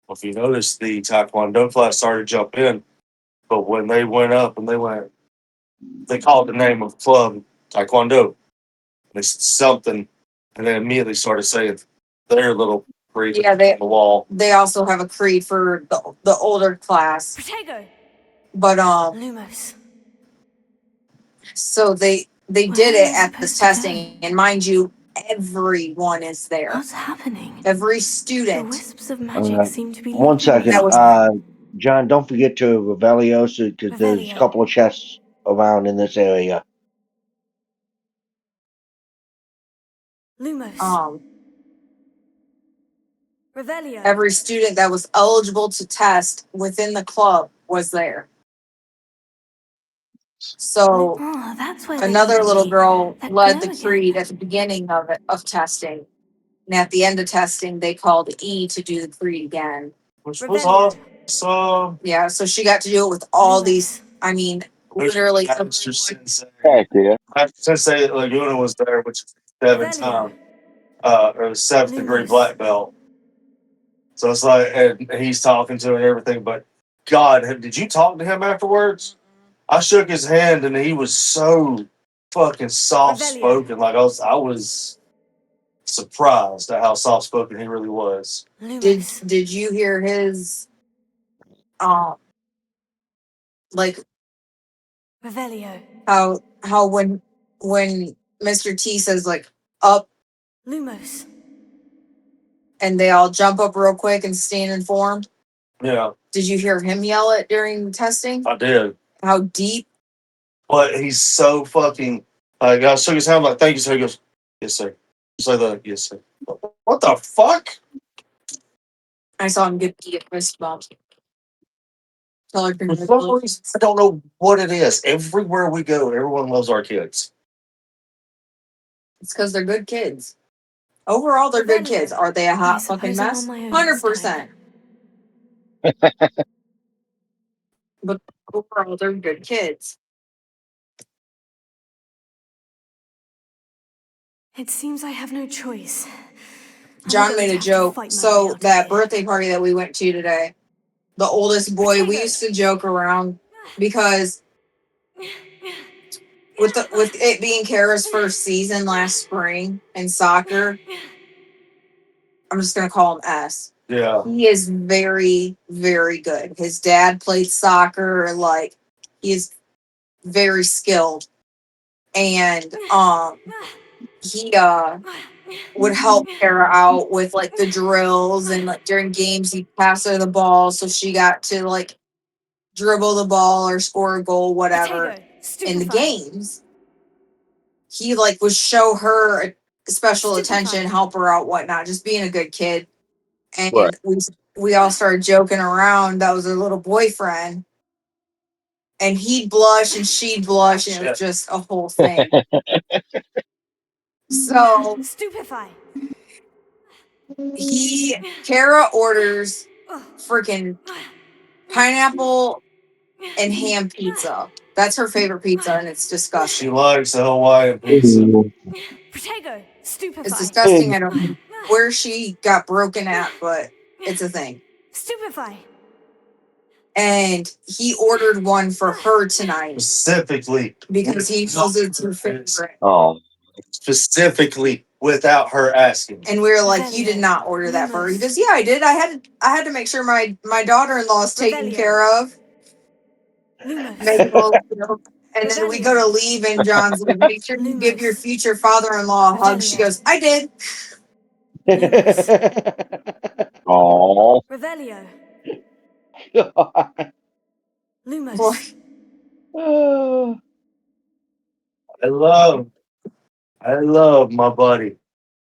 Well, if you notice, the Taekwondo class started to jump in, but when they went up and they called the name of the club Taekwondo. They said something, and then immediately started saying their little creed Yeah, on the wall. they also have a creed for the older class, Protego! but Lumos. so they Where did am it I at this supposed to go? testing, and mind you, everyone is there. What's happening? Every The student wisps of magic seem to be One leaving me. second. that was John, don't forget to Revelio because there's a Revelio. couple of chests around in this area. Lumos. Revelio. every student that was eligible to test within the club was there. So Oh, that's where they another keep little me. girl That led glow the again. creed at the beginning of testing. And at the end of testing, they called E to do the creed again. Which was Revelio. awesome. Yeah, so she got to do it with all these. I mean, literally Master everyone. Sensei. Heck yeah. Master Sensei Laguna was there, which is seventh Revelio. time, or the seventh degree Lumos. black belt. So it's like, and he's talking to her and everything. But God, did you talk to him afterwards? I shook his hand and he was so fucking soft spoken. Like I was surprised at how soft spoken he really was. Lumos. Did you hear his like Revelio. how when Mr. T says like up Lumos. and they all jump up real quick and stand in form? Yeah, Did you hear him yell it during testing? I did. How deep? But he's so fucking like I shook his hand like thank you, sir. He goes, yes, sir. Just like that, yes, sir. What the fuck? I saw him get fist bumps. Tell her For some reason, I don't know what it is. Everywhere we go, everyone loves our kids. it's because they're good kids. Overall, they're good Revelio. kids. Are they a I hot fucking suppose I'm mess? on my own this 100%. But overall, they're good kids. It seems I have no choice. I'm John going made to a have to joke. fight my way So out of that here. birthday party that we went to today, the oldest boy, we Potato. used to joke around because with it being Kara's first season last spring in soccer, I'm just gonna call him S. Yeah. He is very, very good. His dad played soccer, like he is very skilled. And he would help Kara out with like the drills and like during games he'd pass her the ball so she got to like dribble the ball or score a goal, whatever, Potato. in the Stupefy. games. He like would show her special Stupefy. attention, help her out, whatnot, just being a good kid. Right. And we all started joking around. That was her little boyfriend. And he'd blush and she'd blush, and it was just a whole thing. So Stupefy. Kara orders freaking pineapple and ham pizza. That's her favorite pizza, and it's She disgusting. likes the Hawaiian pizza. Potato. Stupefy. It's disgusting. I don't know where she got broken at, but it's a thing. Stupefy. And he ordered one for her tonight Specifically because he knows it's her favorite. Oh, specifically without her asking. And we were like, "You did not order that for her." He goes, "Yeah, I did. I had to make sure my daughter-in-law is taken care of." Make a little joke. And then we go to leave, and John's like, "Make sure you give your future father-in-law a hug." She goes, "I did." Oh, Revelio. God. Boy, Lumos. Oh, I love my buddy.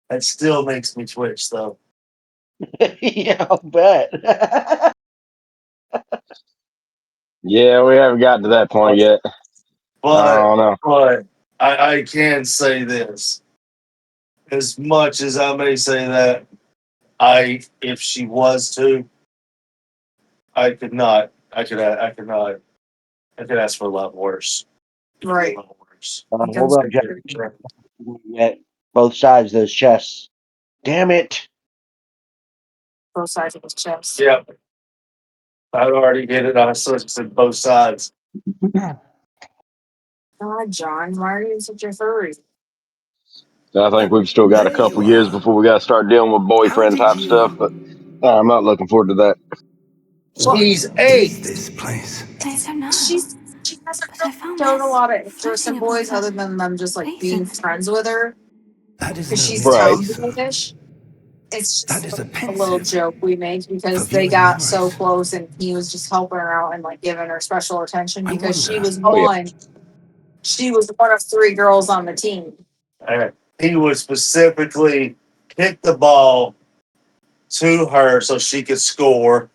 That still makes me twitch though. yeah, I'll bet. yeah, we haven't gotten to that point yet. I But don't know. but I can say this. As much as I may say that, if she was to, I could not. I could ask for a lot worse. right. A lot worse. Hold up, Jack. Yet both sides of those chests. Damn it. Both sides of his chest. Yep. I'd already hit it on said both sides. God, John, why are you such a furry? I think we've still got a There you couple years are. before we got to start dealing with How boyfriend did type stuff, but I'm not looking forward to that. He's What is 8. this place? I don't know. She hasn't But I really found shown a this lot of interest floating in above boys that other than them just like being basin. friends with her That is because no she's Right. laser. tomboyish. It's That just is a a little pensive joke we make for because they viewing got so memories. close and he was just helping her out and like giving her special attention I because she wonder. was Oh, yeah. one of 3 girls on the team. He would specifically kick the ball to her so she could score.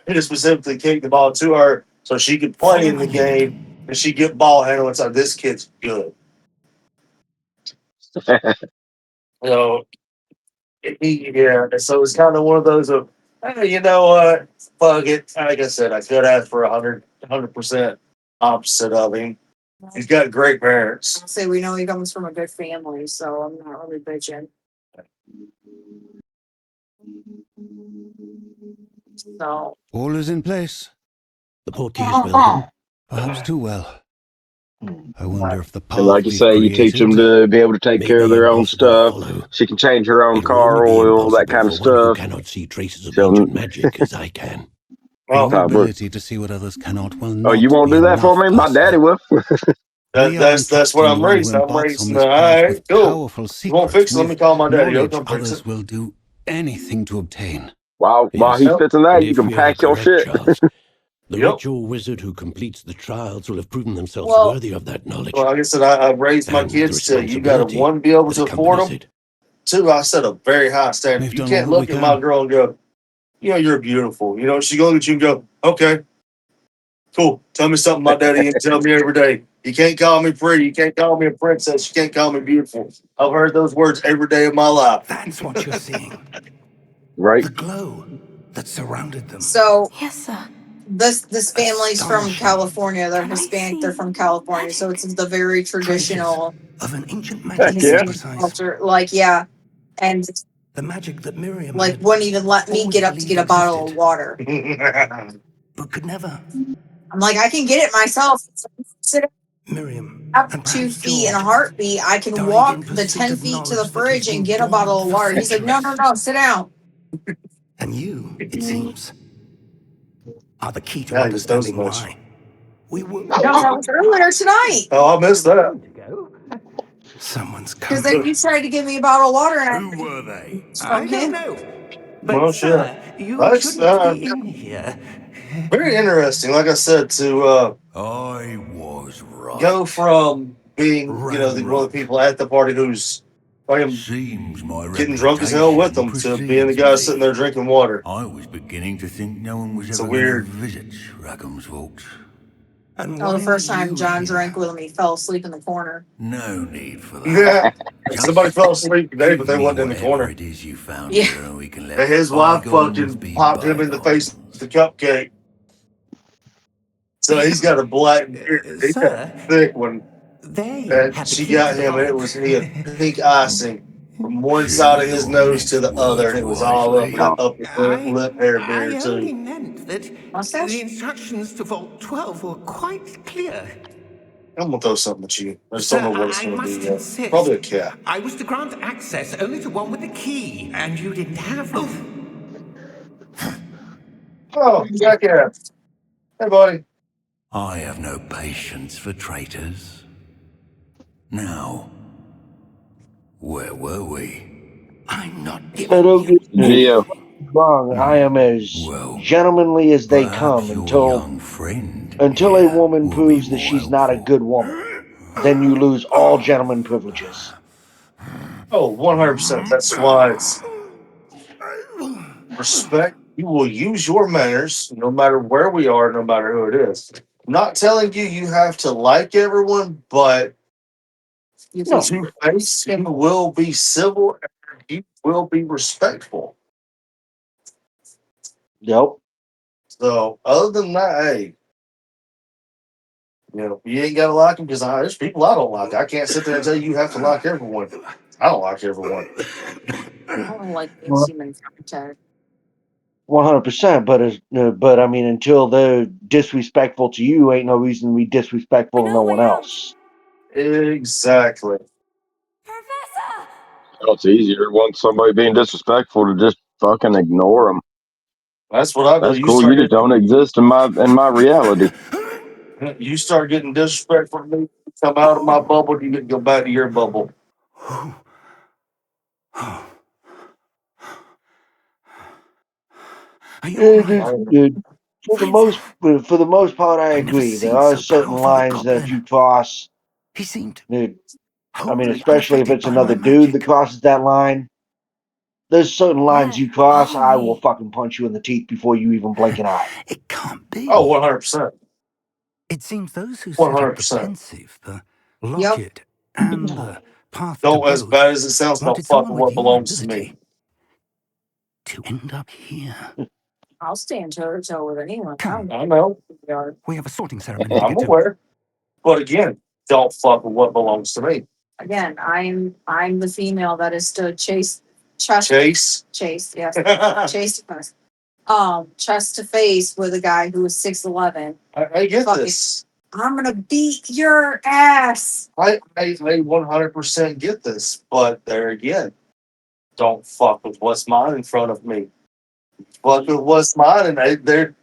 He would specifically kick the ball to her so she could play in the Following game him. and she get ball handling. So this kid's good. So so it's kind of one of those of, hey, you know what? Fuck it. Like I said, I could ask for 100% opposite of him. He's got great parents. I'll say we know he comes from a good family, so I'm not really bitching. So All is in place. The portkey is well. Perhaps too well. I wonder if the And path like you we've say, you teach them created to be able to take may care of be their own impossible to stuff. follow. She can change her own It will only car be oil, that impossible kind of for one who stuff. cannot see traces of So, ancient magic as I can. Well, Your Todd, we're- ability to see what others cannot will oh, you not won't be do that for enough, me? My daddy Ursula. will. We are that's what entrusting the I'm one who raising. I'm embarks on raising. this All path right, with cool. powerful You won't secrets, fix it? Let me with call my daddy. He'll knowledge come fix others it. will do anything to obtain. While he's Yes, fixing and that, you if can we are pack your correct, shit. Charles, the Yep. ritual wizard who completes the trials will have proven themselves well, worthy of that knowledge Well, like I said, I raised my and the kids to you got to responsibility one be able that to afford accompanies them. it. 2, I set a very high standard. We've You done all can't that we look at my can. girl and go, you're beautiful. She gonna look at you and go, okay, cool. Tell me something my daddy ain't tell me every day. You can't call me pretty. You can't call me a princess. You can't call me beautiful. I've heard those words every day of my life. That's what you're seeing. Right? The glow that surrounded them. so Yes, sir. this family's from Astonishing. California. They're Can I Hispanic. They're see from California, so magic? it's the very Traces traditional of an ancient Heck magic to be yeah. Hispanic precise. culture. Like, yeah, and The magic that Miriam like had wouldn't even let me always get up to get believed a bottle of existed, water. but could never. I'm like, I can get it myself. Sit Miriam, up and 2 perhaps feet in a George, heartbeat. I can died in walk the pursuit 10 of feet to the knowledge that has fridge and been get a bottle dormant of for water. He's like, no, centuries. no, no, sit down. And you, it seems, are the key to Yeah, he just knows so understanding much. why. We were. No, that was earlier tonight. Oh, I missed that. Someone's Because coming. then you tried to give me a bottle of water and Who I were they? from I don't him. know. But, Well, shit. sir, you That's shouldn't be in here. very interesting. Like I said, to I was go right. from being, one of the Ranrock. people at the party who's fucking Seems my getting drunk as hell with reputation them to being the precedes guy sitting me. there drinking water. I was beginning to think no one was It's a ever going to weird. visit Rackham's Vault. And Oh, the why are first time you John here? drank with him, he fell asleep in the corner. No need for that. Yeah. Somebody Just fell asleep today, but give they me wasn't in the whatever corner. it is you found Yeah. here and we can let And his wife bygones fucking be popped him in the face bygones. with the cupcake. So he's got a black beard. He got a Sir, thick one. they And had the she key got to the him, and vault. he had pink icing from one side Choose of his your nose to next the other, words and it was all up wisely. that Oh, upper I, lip hair I beard only too. meant that the Mustache? instructions to Vault 12 were quite clear. I'm gonna throw something at you. I just Sir, don't know what it's I gonna must be yet. insist. Probably a cat. I was to grant access only to one with the key, and you didn't have it. Oh, jackass. Hey, buddy. I have no patience for traitors. Now, where were we? I'm not I giving don't you get me Geo. wrong. I am as Well, gentlemanly as they perhaps come your young friend until a here woman will be proves that more she's not a helpful. good woman. Then you lose all gentleman privileges. Oh, 100%. That's why it's respect. You will use your manners no matter where we are, no matter who it is. I'm not telling you you have to like everyone, but No. to face, you will be civil and you will be respectful. Yep. So, other than that, hey, you ain't gotta like them because there's people I don't like. I can't sit there and tell you have to like everyone. I don't like everyone. I don't like this human contact. 100%. But I mean, until they're disrespectful to you, ain't no reason to be disrespectful to no one else. Exactly. Professor! Oh, it's easier once somebody being disrespectful to just fucking ignore them. That's what I do. That's cool. You just don't exist in my reality. You start getting disrespectful to me, come out of my bubble, you get to go back to your bubble. Are you all right? For the most part, I I've never agree. There seen are so certain powerful a lines that if goblin. you cross, He seemed I mean, wholly especially if unaffected it's by my another dude that magic. crosses that line, there's certain lines Where you cross, are I will we? fucking punch you in the teeth before you even blink an eye. It can't Oh, be. 100%. It seems those who set up the 100%. pensive, the Yep. locket, and the path to Don't, as both bad as it sounds, don't wanted fuck someone with with what your belongs to me. ability to end up here. I'll stand toe to toe with anyone. Come, I know. we have a sorting ceremony to I'm get to. aware. But again, don't fuck with what belongs to me. Again, I'm the female that is to chase chest Chase. yes. Chase chest to face with a guy who is 6'11". I get Fucking- this. I'm gonna beat your ass. I 100% get this. But there again, don't fuck with what's mine in front of me. Fuck with what's mine, and the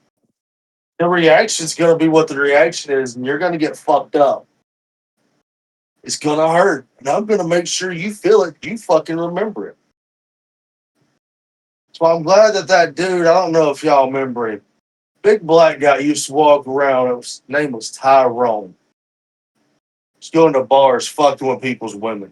reaction's gonna be what the reaction is, and you're gonna get fucked up. It's gonna hurt, and I'm gonna make sure you feel it. You fucking remember it. So I'm glad that dude. I don't know if y'all remember him. Big black guy used to walk around. His name was Tyrone. He's going to bars, fucking with people's women.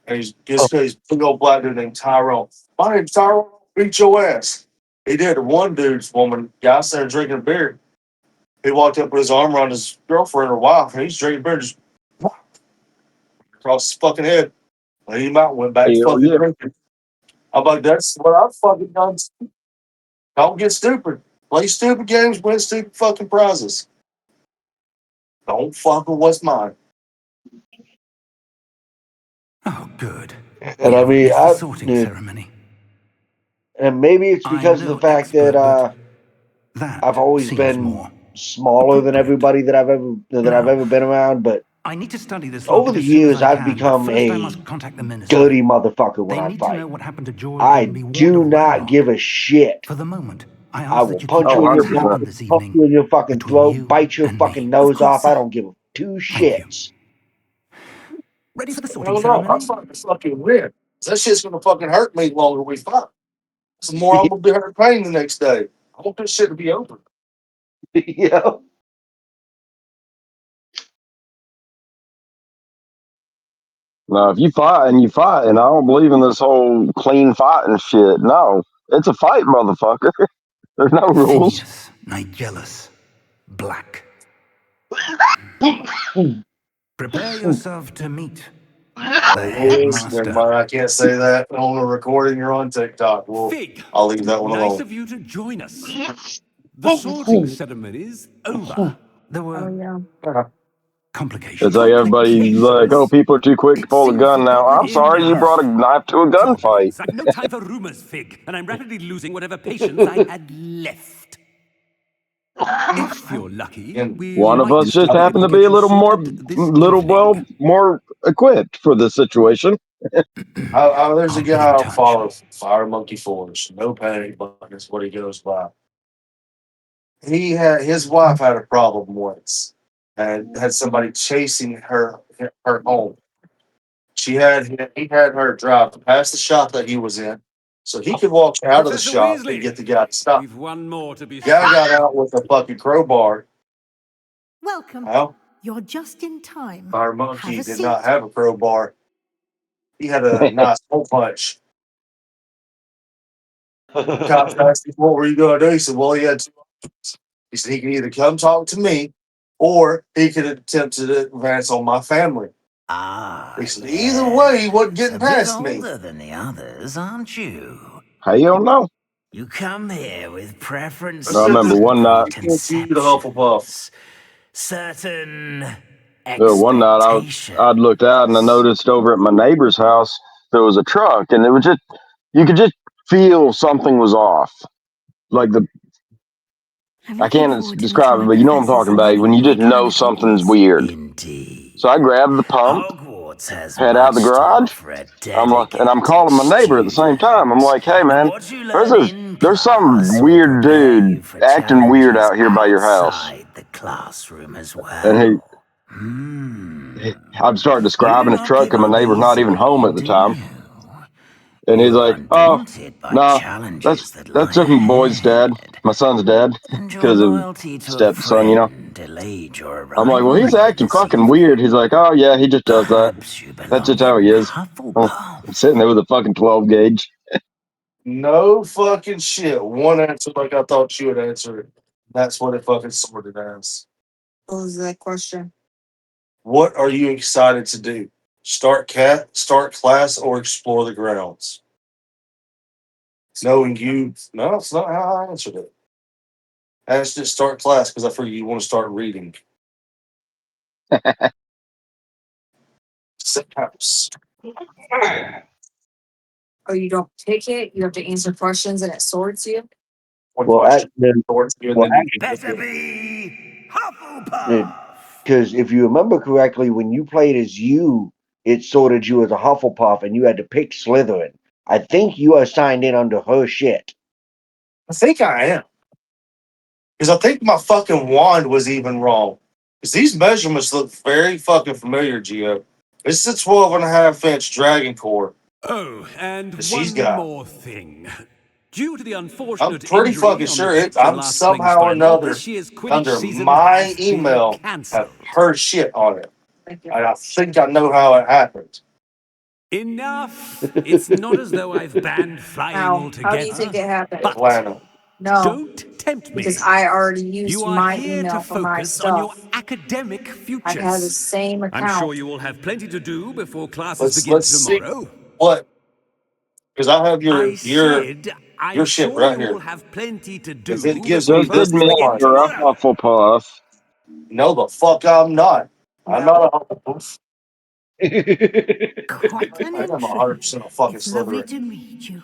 And he's just he's big old black dude named Tyrone. My name's Tyrone. Beat your ass. He did. One dude's woman, guy sitting there drinking beer. He walked up with his arm around his girlfriend or wife, and he's drinking beer, just across his fucking head. Laid him out and went back to Hell fucking yeah. drinking. I'm like, that's what I've fucking done. Don't get stupid. Play stupid games, win stupid fucking prizes. Don't fuck with what's mine. Oh, good. And We I haven't mean, missed the sorting ceremony. and maybe it's I'm because of the no fact that expert, but I've that always seems been more smaller than appropriate. everybody that I've Now, ever been around. But I need to study this over locket the as soon as years, I I've can, but become first I a must contact the ministry. dirty motherfucker when They I need to fight. know what happened to George I and be warned do of not Ragnarok. give a shit. For the moment, I I ask will that you punch keep you Oh, in whatever's your 100%. happened fucking this punch evening you in your fucking between throat, you bite your and fucking me. nose course, off. I sir. don't give two Thank you. shits. Ready for the I sorting don't know. I'm ceremony? fucking win. That shit's gonna fucking hurt me the longer we fight. The more I'm gonna be hurt pain the next day. I want this shit to be over. You know? Now, if you fight and you fight, and I don't believe in this whole clean fighting shit. No, it's a fight, motherfucker. There's no rules. Phineas, Nigellus, Black. Prepare yourself to meet the Never headmaster. mind. I can't say that on a recording. You're on TikTok. Fig, I'll leave that one nice alone. of you to join us. The sorting ceremony's over. There Oh were yeah. It's complications. like everybody's like, oh, Complications? people are too quick to It pull a seems the gun now. I'm goblins sorry, you brought a Enough. knife to a gunfight. Goblins. I've no time for rumors, Fig, and I'm rapidly losing whatever patience I had left. If you're lucky, And we One of might us just be able happen to to be get a you little sorted this well, evening. more equipped for the situation. there's a I'll be in guy I touch. follow, Fire Monkey Forge. No panic button is what he goes by. His wife had a problem once, and had somebody chasing her home. He had her drive past the shop that he was in, so he could walk out of the Professor shop and Weasley, get the guy to stop. we've one more to be Guy sure. got out with a fucking crowbar. Welcome. Well, You're just in time. Fire Have Monkey a did not seat. have a crowbar. He had a nice hole punch. Cops asked him, "What were you going to do?" He said, "Well, he had two options." He said he could either come talk to me, or he could attempt to advance on my family. Ah, He said, "Either way, he wasn't yes. getting A bit past me." older than the others, aren't you? Hell no. You come here with I I preferences said remember this and one night. he wants you to Hufflepuff. preconceptions. Certain One night I'd looked out and I expectations. noticed over at my neighbor's house there was a truck, and it was just you could just feel something was off. Like I'm I looking can't forward to meeting describe it, my but you know what I'm professors talking and about learning when all you I just can know at something's Hogwarts. weird. So I Indeed. grabbed the pump, Hogwarts has head out the much to garage. offer a I'm like, and I'm dedicated calling my neighbor at the same time. I'm student. like, hey man, What you there's learn this, in there's some class will weird prepare dude you for acting weird challenges out here by your house. outside the classroom as And well. I'm starting You do describing his not truck, give and my up neighbor's not even home easily, at the do time. you? And he's You're like, "Oh, undaunted by nah, that's challenges that that's lie just my boy's dad, ahead. my son's dad, And your because of loyalty to a stepson, you know." friend delayed your I'm like, "Well, arrival he's here acting this fucking weird." He's evening. like, "Oh yeah, he just does that. Perhaps you That's just belong how in he is." Oh, I'm Hufflepuff. sitting there with a fucking 12 gauge. No fucking shit. One answer like I thought you would answer it. That's what it fucking sorted as. What was that question? What are you excited to do? Start class, or explore the grounds? Knowing you, no, it's not how I answered it. I asked it start class because I figured you want to start reading. Sit house. Oh, you don't pick it. You have to answer questions, and it sorts you. One Well, question actually, towards you, and well, then you can Better get it. be Hufflepuff. because if you remember correctly, when you played as you, it sorted you as a Hufflepuff, and you had to pick Slytherin. I think you are signed in under her shit. I think I am. Because I think my fucking wand was even wrong. Because these measurements look very fucking familiar, Gio. It's a 12.5 inch dragon core Oh, and that she's one got. more thing. Due to the I'm unfortunate pretty fucking injury on the sure pitch in I'm last spring's somehow or final, another this year's Quidditch under season my has been email have cancelled. her shit on it. Thank you. And I think I know how it happened. Enough! It's not as though I've banned flying How do you think altogether, it happened? but Atlanta. No, don't tempt because me. I already You used are my here to email for my focus on your stuff. academic I have the futures. same I'm sure account. you will have plenty to do before classes begin Let's see tomorrow. what, because I have I your said, I'm your shit sure right you will here. have plenty to If it do gives before me Just this classes admit begin one, you're a tomorrow. Hufflepuff. no, the fuck I'm not. I'm not a Hufflepuff. Quite an I am entry. 100% a fucking It's lovely Slytherin. to meet you.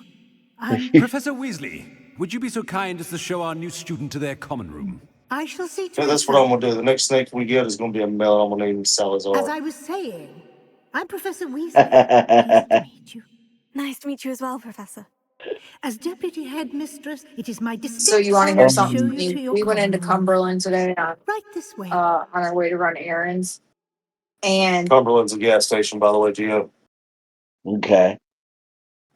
Professor Weasley, would you be so kind as to show our new student to their common room? I shall see Yeah, to it, that's what I'm sir. gonna do. The next snake we get is gonna be a male. I'm gonna name him As Salazar. I was saying, I'm Professor Weasley. Pleased to meet you. Nice to meet you as well, Professor. As Deputy Headmistress, it is my So you distinct want to hear honor to something show you to funny? your We went into common room. Cumberland today Right this way. on our way to run errands, and Cumberland's a gas station, by the way, Gio. Okay.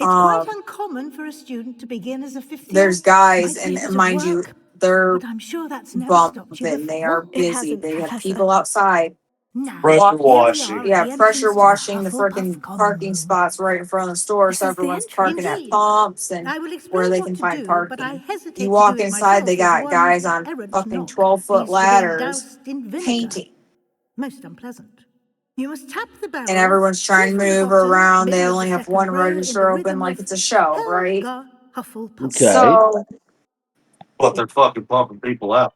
It's quite uncommon for a student to begin as a fifth year. there's guys, Might be and a bit of mind you, work, they're but I'm sure that's never stopped you bumping. They are before. It busy. hasn't, They have Professor. people outside. Now, Pressure here we are washing. at Yeah, the pressure entrance to the washing the Hufflepuff freaking common parking room. spots right in front of the store, This so is the everyone's entrance. parking at Indeed. pumps and I will where explain they what can to find do, but I parking. You hesitate to do walk it inside, they myself as got one guys on errant fucking knock 12-foot needs to be ladders doused in vinegar. painting, Most unpleasant. You must tap the and barrels, everyone's pull trying to from the move bottom, around. They middle of the only have second one row in the register open, rhythm like of it's a show, right? Helga Hufflepuff. Okay. So But they're fucking pumping people out.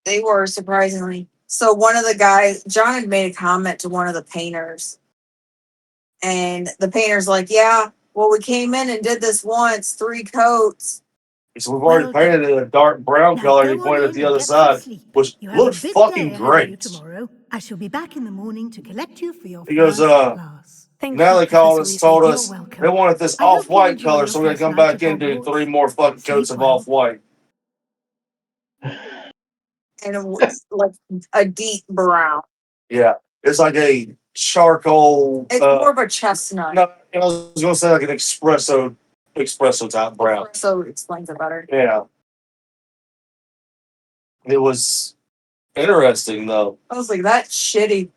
they were surprisingly. So one of the guys, John had made a comment to one of the painters, and the painter's like, "Yeah, well, we came in and did this once, 3 coats, He said, we've already painted it a dark brown Now color. go He on pointed at in the and other get some side, sleep. which You have a looked big fucking day ahead of you great. tomorrow. I shall be back in the morning to collect you for your He goes, first class. Thank now you, they called Professor us, Weasley. told You're us welcome. they wanted this I hope you off-white enjoy color, your so we're gonna first come night back at in and do 3 Hogwarts. more fucking Sleep coats of well. off-white. And it was like a deep brown. Yeah, it's like a charcoal. It's more of a chestnut. No, I was gonna say like an espresso type brown. So explains it better. Yeah, it was interesting though. I was like, that's shitty.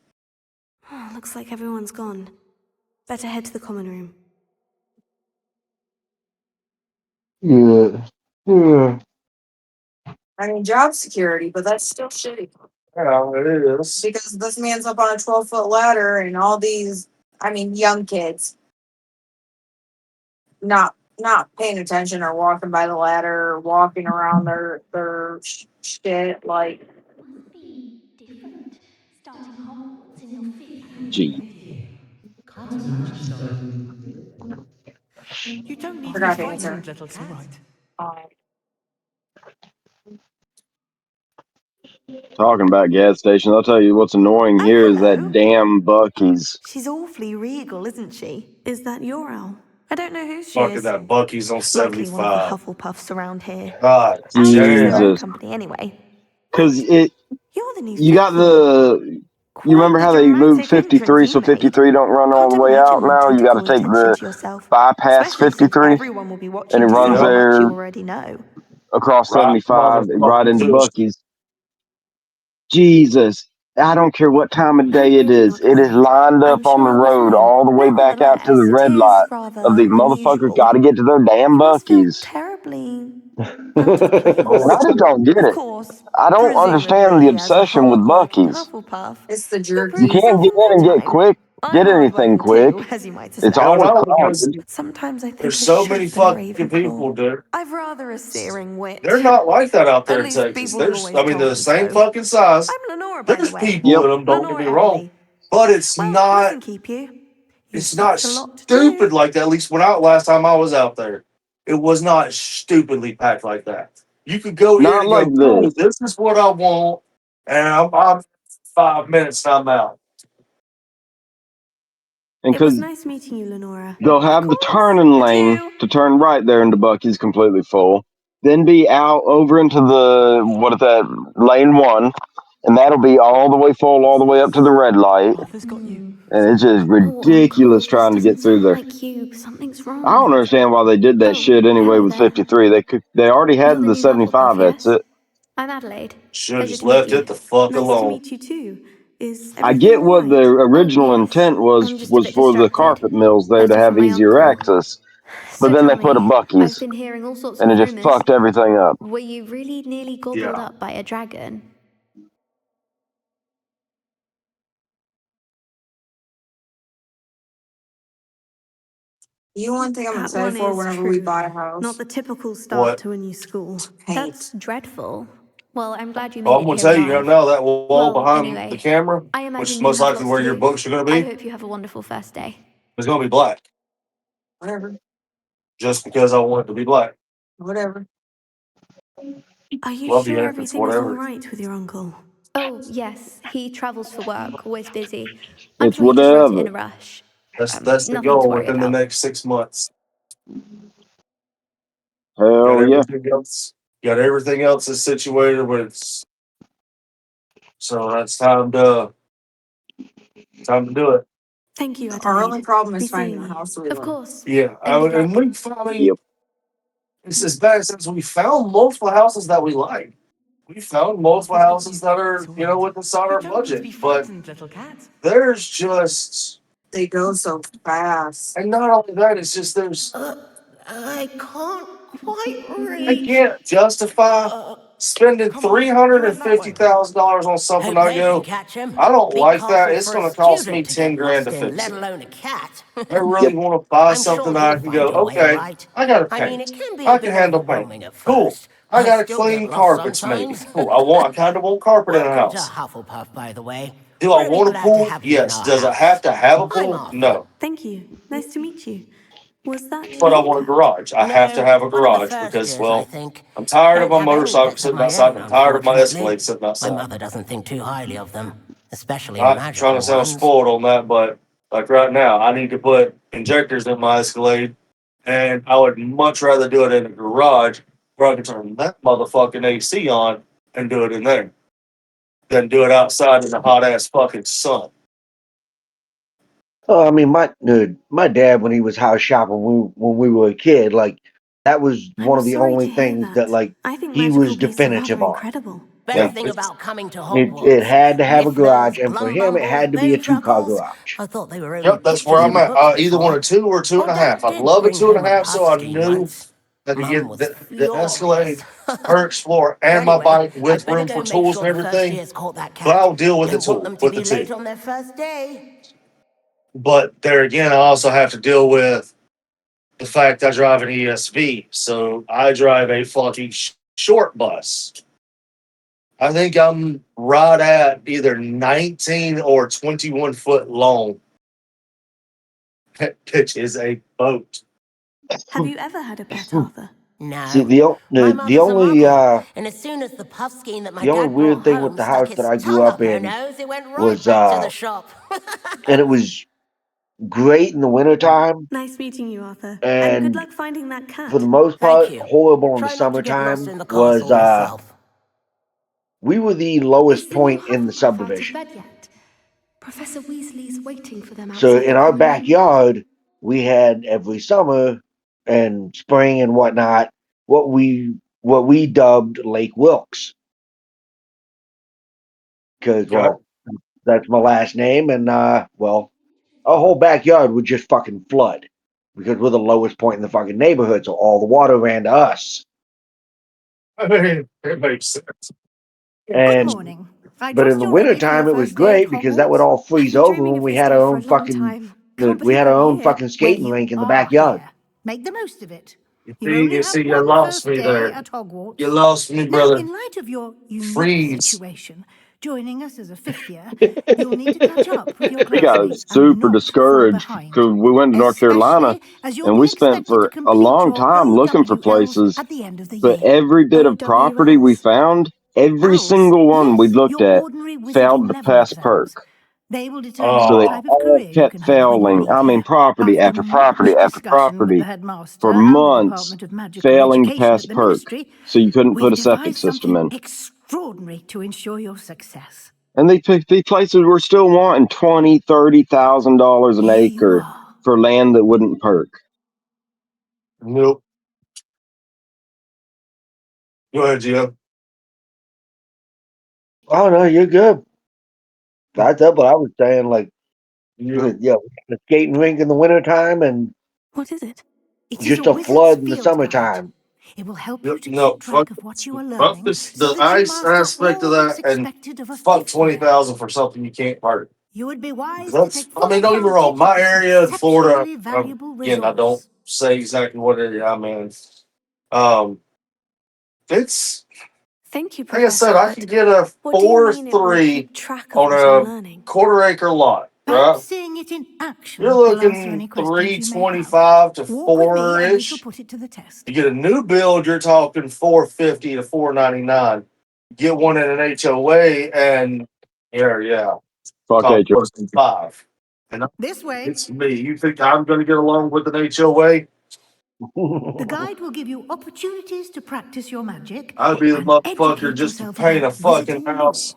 Oh, looks like everyone's gone. Better head to the common room. Yeah. I mean, job security, but that's still shitty. Yeah, it is. Because this man's up on a 12-foot ladder and all these, I mean, young kids not paying attention or walking by the ladder or walking around their shit. Like, Different. Starting Hogwarts in your fifth year. Gee. Can't imagine so. You don't I need to be forgot to answer. frightened, little cat. Um, Talking about gas stations, I'll tell you what's annoying Oh, here is hello. that damn Bucky's. She's awfully regal, isn't she? Is that your owl? I don't know who she Fucking is. that Bucky's on Likely one of the 75. Hufflepuffs around here. God Owls keep their own damn. Jesus. company anyway. Because Wait, you're the new you got fifth year. you Quite remember the how they moved dramatic entrance 53 so you made. 53 don't run all Can't the way out imagine now? wanting You to got to call take attention the to yourself. bypass Especially since 53 everyone will be and it watching to see runs how Yep. much you there already know. across Right 75 right motherfucking into tush. Bucky's. Jesus. I don't care what time of day I'm it really is. not It is worried. lined up I'm on sure the I'll be road fine. all the way back out to the Nevertheless, it red is light of the rather motherfuckers got unusual. to get to their damn You must feel Bucky's. terribly out of Oh, And place. I just don't get Of it. course, I don't understand the presumably as a obsession with hard-working Bucky's. Hufflepuff, it's the you're jerky. You pretty can't get in and get self-in-no-time. quick, I'm get anything hard-working quick. too, as you might It's suspect. hell always no, because crowded. Sometimes I there's think I so should many have been a fucking Ravenclaw. people, dude. I've rather a searing They're wit. not like that out At there in least Texas. people have There's, always I mean, they're told the me same so. fucking size. I'm Lenora, by the There's way. people Yep. in them, don't get Lenora me wrong, Everly. but it's Well, not mustn't keep you. You've it's not got a lot to do. stupid like that. At least when I last time I was out there, it was not stupidly packed like that. You could go in Not and like go, this. oh, this is what I want, and I'm 5 minutes and I'm out. And It was because nice meeting you, Lenora. they'll Of have the course, turning you lane too. to turn right there into Bucky's completely full. Then be out over into the, what is that, lane one. And that'll be all the way full, all the way up to the red light. Arthur's got you. And it's just Oh, Uncle, ridiculous this trying to doesn't get through sound there. like you. Something's I don't wrong. understand why they did that Oh, shit anyway hello with there. 53. They already You're had the the new Hufflepuff, 75 yes? exit. I'm Adelaide. Should have Pleasure just to meet left it you. the fuck Nice to alone. meet you too. Is I everything get all what the right? Oh, original yes. intent was I'm just a was bit for the distracted. carpet mills there to Letter have from my easier uncle. access. But So then tell they put a me, I've Bucky's been hearing all sorts and of it just rumors. fucked everything up. Were you really nearly gobbled Yeah. up by a dragon? You one thing I'm That excited one for is whenever we true. buy a Not house. the typical start What? to a new school. Paint. That's dreadful. Well, I'm glad you Oh, made I'm it gonna here tell you alive. now that wall Well, behind the anyway, camera, I which is imagine you most have likely lots where to your do. books are gonna I be, hope you have a wonderful first day. is gonna be black. Whatever. Just because I want it to be black. Whatever. Are you Love you sure if it's everything is all whatever. right with your uncle? Oh, yes. He travels for work, always busy. I'm It's sure he just wrote it in whatever. a rush. That's the Nothing to goal worry within the about. next 6 months. Got Hell yeah. everything else. Got everything else is situated where it's so that's time to do it. Thank you, Our only Adelaide. problem Be is finding seeing the you. house we Of love. course. Yeah, And good and luck. we finally Yep. it's as bad since we found multiple houses that we like. We found multiple Arthur's got you. houses that It's are, all you know, right. within You our don't need to budget, be but frightened, little cat. there's just, They go so fast. and not only that, it's just there's, I can't quite I reach. can't justify spending Come three on, hundred around and that fifty way. thousand dollars on something. Hope I they can go, catch him. I don't Big like that. castle It's for a going to cost me student to get 10 grand lost to in, fix let it. alone a cat. I really Yep. want to buy I'm something sure that I he'll can find go, a way, all okay, right. I got to I mean, it paint. can be a I can bit handle paint. overwhelming at Cool. first. I I got to still get clean lost carpets, maybe. sometimes. Cool. I kind of want carpet in a Welcome to house. Hufflepuff, by the way. Do I Really want a glad to pool? have you in Yes. our Does it have house. to have a I'm pool? Arthur. No. Thank you. Nice to meet you. Was that but I you, want a Dad? garage. I have to have a one of the garage first because, years, I well, think. I'm tired of Don't my have any motorcycle pets of sitting my outside. own, I'm tired of my unfortunately. Escalade sitting My outside. mother doesn't think too highly of them, especially Not trying to magical sound ones. spoiled on that, but like right now, I need to put injectors in my Escalade, and I would much rather do it in a garage where I can turn that motherfucking AC on and do it in there than do it outside in the hot ass fucking sun. Oh, I mean, my dad when he was house shopping when we were a kid, like that was one I'm of the sorry only to hear things that that. like I think he magical was beasts are definitive rather on. incredible. Best Yeah, thing about coming to It Hogwarts. had to have a Nifflers, garage, and for him, it Glumble, had to be a two-car Moonstruggles. garage. I thought they were only yep, that's where pictures in I'm the at. books Either one before. or two or two Oh, and a Dad half. I'd did love a bring two and a home a half so I puffskein knew once. I could Mum get was the Escalade, furious. her Explorer, and my Anyway, bike I'd with better room go for make tools sure and the first everything. years caught that But cat. I'll deal with the Don't want tool them to with be the two. late on their first day. But there again, I also have to deal with the fact I drive an ESV, so I drive a fucking short bus. I think I'm right at either 19 or 21 foot long, which is a boat. Have you ever had a pet, Arthur? See, No. the My the mother's a only muggle, and as soon as the puffskein that my the only dad brought weird thing with home the stuck house that its I grew tongue up up her in nose, it went right was back to the shop. and it was great in the wintertime, Nice meeting you, Arthur. And good and luck finding that for the cat. most Thank part, you. horrible in the Try not to get lost summertime in the was castle yourself. we were the I lowest see you point in the haven't got out of subdivision. bed yet. Professor Weasley's waiting for them So outside in the our common room. backyard, we had every summer and spring and whatnot what we dubbed Lake Wilkes because Okay. well that's my last name and well our whole backyard would just fucking flood because we're the lowest point in the fucking neighborhood, so all the water ran to us. I mean, it makes sense. Good And morning. I but in trust the you're ready for your wintertime it was first day at great because that would Hogwarts? all I've freeze been over dreaming when of we this had day our for a own long fucking time. Can't we believe had we're our own here, fucking where skating you rink in the are backyard. here. Make the most of it. You You see, only you have see, you one lost first me day there. at You Hogwarts. lost me, Now, brother. in light of your unique Freeze. situation, joining us as a fifth year, you'll need to catch up with your We got classmates and super not fall discouraged behind. because we went to North Carolina Especially as you'll and be we spent expected to for a complete long your time looking for OWLs places, at the end of the but year. every bit of property we OWLs. found, every Owls? single one we Yes, looked your at ordinary failed wizarding to level pass perk. exams. They will determine So what they Oh, type of all career you kept can have when you failing. leave I mean, here. property After after much property after discussion with the property for headmaster and the months, Department of Magical failing to Education pass at the perk. Ministry, So you couldn't put we've a septic devised system something in. extraordinary to ensure your success. And they picked these places were still wanting $20,000-$30,000 an Here you acre are. for land that wouldn't perk. nope. Go ahead, Gio. Oh no, you're good. That's what I was saying. Like, You, yeah, the skating rink in the wintertime and What is it? It is a just a wizard's flood in the field guide. summertime. It will help you you to no, keep fuck, track of what you are fuck learning this, so the that you ice master aspect of all that's that, and expected of a fuck fifth year. 20,000 for something you can't park. You would be wise to That's, take I full mean, don't get me wrong. advantage of My this area in Florida, exceptionally valuable again, I don't resource. say exactly what area I'm in. Um, it's Thank you, like I said, Professor, I but could get a what do you mean it will 4-3 keep track of on what I'm a learning? quarter-acre lot, right? Perhaps seeing it in You're action will answer looking any questions you may have. 325 to Walk with me and we shall 4-ish. put it to the test. You get a new build, you're talking 450 to 499. Get one in an HOA, and yeah, Fuck talk HO. worse than five. And This way, it's me. You think I'm going to get along with an HOA? the guide will give you opportunities to practice your magic I'd be the and motherfucker educate just to yourself paint a about fucking visiting more. house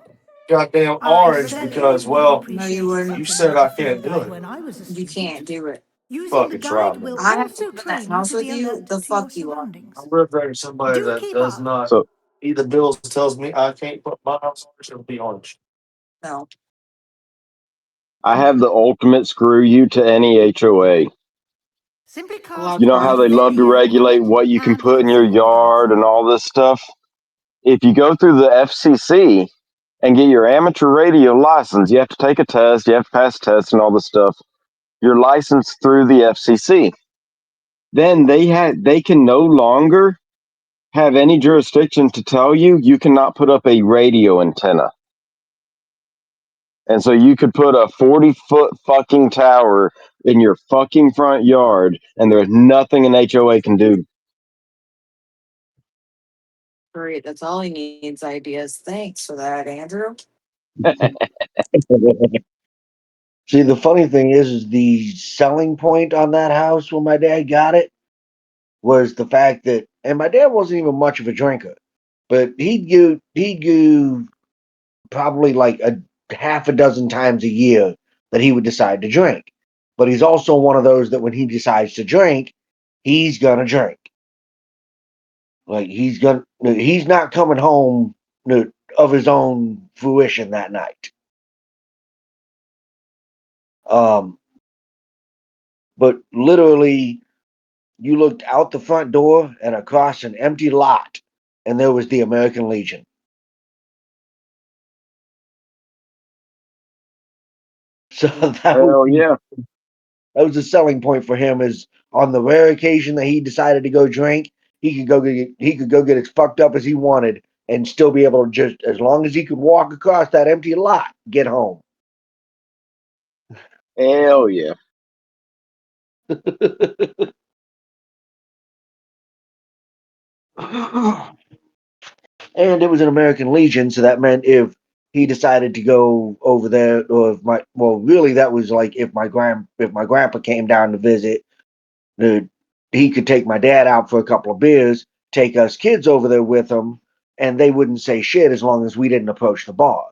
goddamn I orange certainly because, would have well, No, you appreciated wouldn't. you something said like a I can't field do guide it. when I was a You student. can't do it. Using the Fucking try guide me. will I have to also live in that train you house to be with you. alert The to your fuck you are. surroundings. I'm representing somebody Do that keep does up. not So either bills tells me I can't put my house orange or be orange. No. I have the ultimate screw you to any HOA. Simply Well, I'll cast You know how cry. they love to Expelliarmus regulate what you can and put in answer your all the guide's yard and needs. all this stuff? If you go through the FCC and get your amateur radio license, you have to take a test, you have to pass tests and all this stuff. You're licensed through the FCC. Then they can no longer have any jurisdiction to tell you you cannot put up a radio antenna. And so you could put a 40-foot fucking tower in your fucking front yard, and there's nothing an HOA can do. Great. That's all he needs, ideas. Thanks for that, Andrew. See, the funny thing is the selling point on that house when my dad got it was the fact that, and my dad wasn't even much of a drinker, but he'd go probably like a half a dozen times a year that he would decide to drink. But he's also one of those that when he decides to drink, he's gonna drink. Like he's not coming home of his own fruition that night. Um, but literally, you looked out the front door and across an empty lot, and there was the American Legion. So Hell yeah. that was a selling point for him. Is on the rare occasion that he decided to go drink, he could go get as fucked up as he wanted and still be able to just as long as he could walk across that empty lot, get home. Hell yeah. And it was an American Legion, so that meant if he decided to go over there, or really that was like if my grandpa came down to visit, he could take my dad out for a couple of beers, take us kids over there with him, and they wouldn't say shit as long as we didn't approach the bar.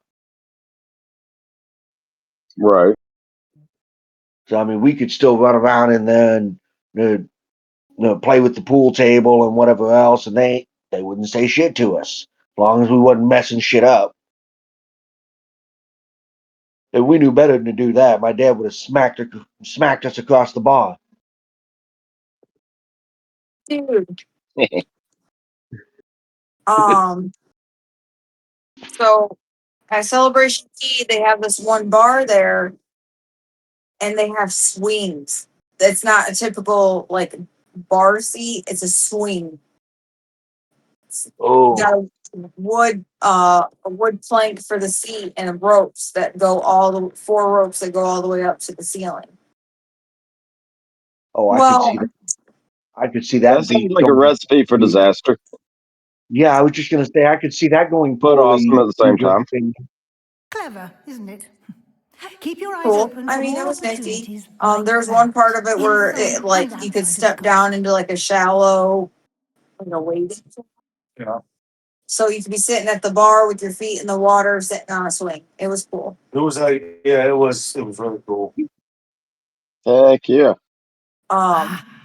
Right. So I mean, we could still run around in there and play with the pool table and whatever else, and they wouldn't say shit to us as long as we wasn't messing shit up. If we knew better than to do that, my dad would have smacked us across the bar. Dude. So at Celebration Key, they have this one bar there, and they have swings. It's not a typical like bar seat; it's a swing. Oh, Got a wood plank for the seat and ropes that go four ropes that go all the way up to the ceiling. oh, I could see that. I could see That that sounds being like a recipe for disaster, Yeah, I was just gonna say I could see that going but awesome poorly. at the same time. Clever, isn't it? Keep your eyes Cool. open I for mean, it more was nifty. opportunities like There's that. one part of it where Inside it like and you could outside, of step course. down into like a shallow, wading. Yeah. So you could be sitting at the bar with your feet in the water, sitting on a swing. It was cool. It was it was really cool. Heck yeah.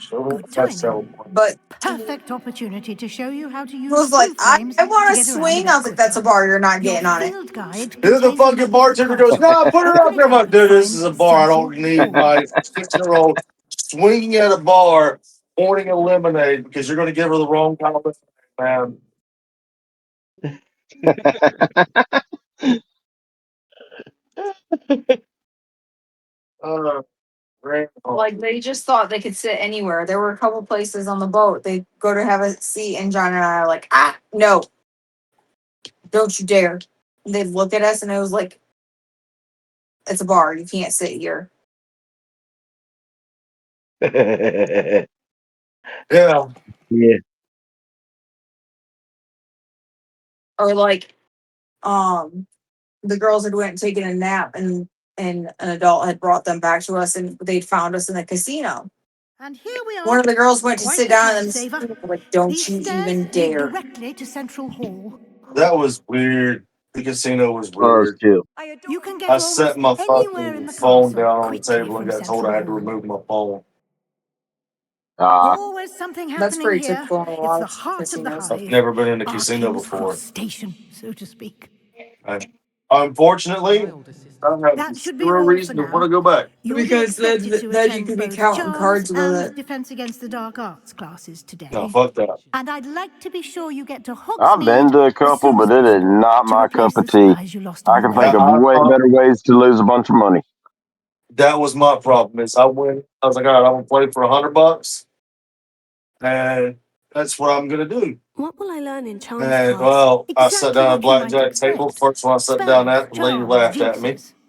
So Good that's timing. But Perfect opportunity to show you how to he use was two like, I frames want to to get around a swing. bit I was like, that's a quicker. bar. You're not Your getting on it. field guide then the contains a fucking method bartender for goes, "No, put her up there, my dude. This is a bar. I don't sensible need my 6-year-old swinging at a bar, pouring a lemonade because you're going to give her the wrong kind of lemonade, man." Like they just thought they could sit anywhere. There were a couple places on the boat. They go to have a seat, and John and I are like, no, don't you dare. They'd look at us, and it was like, it's a bar. You can't sit here. yeah. Yeah. Or like, the girls had went and taken a nap, and an adult had brought them back to us, and they'd found us in the casino. And here we are. One of the girls went to Quite sit the down, and lifesaver. like, don't These you stairs even lead dare. directly to Central Hall. That was weird. The casino was Oh, it's weird. cute. You can get I set almost my anywhere in fucking the phone castle down on the quickly table and from got told Central I had to Hall. remove my phone. Always something That's happening pretty here. typical in a It's lot the of heart of the casinos. I've hive. never been in a Our casino King's Cross before. Station, so to speak. And unfortunately, I have That should be zero all for reason to want to now. go back. You'll be Because expected to then you attend could be both counting charms cards with and it. Defense Against the Dark Arts classes today. No, fuck that. And I'd like to be sure you get to I've been Hogsmeade to a couple, as soon but as it is possible not to my replace cup the of tea. supplies you lost on I the can way. think of way better ways to lose a bunch of money. That was my problem. Is I went. I was like, all right, I'm gonna play for $100, and that's what I'm gonna do. What will I learn in charms And class? I sat Exactly down at a what you might blackjack table. expect. First one I sat down Spells, at, the lady charms, laughed at me. jinxes.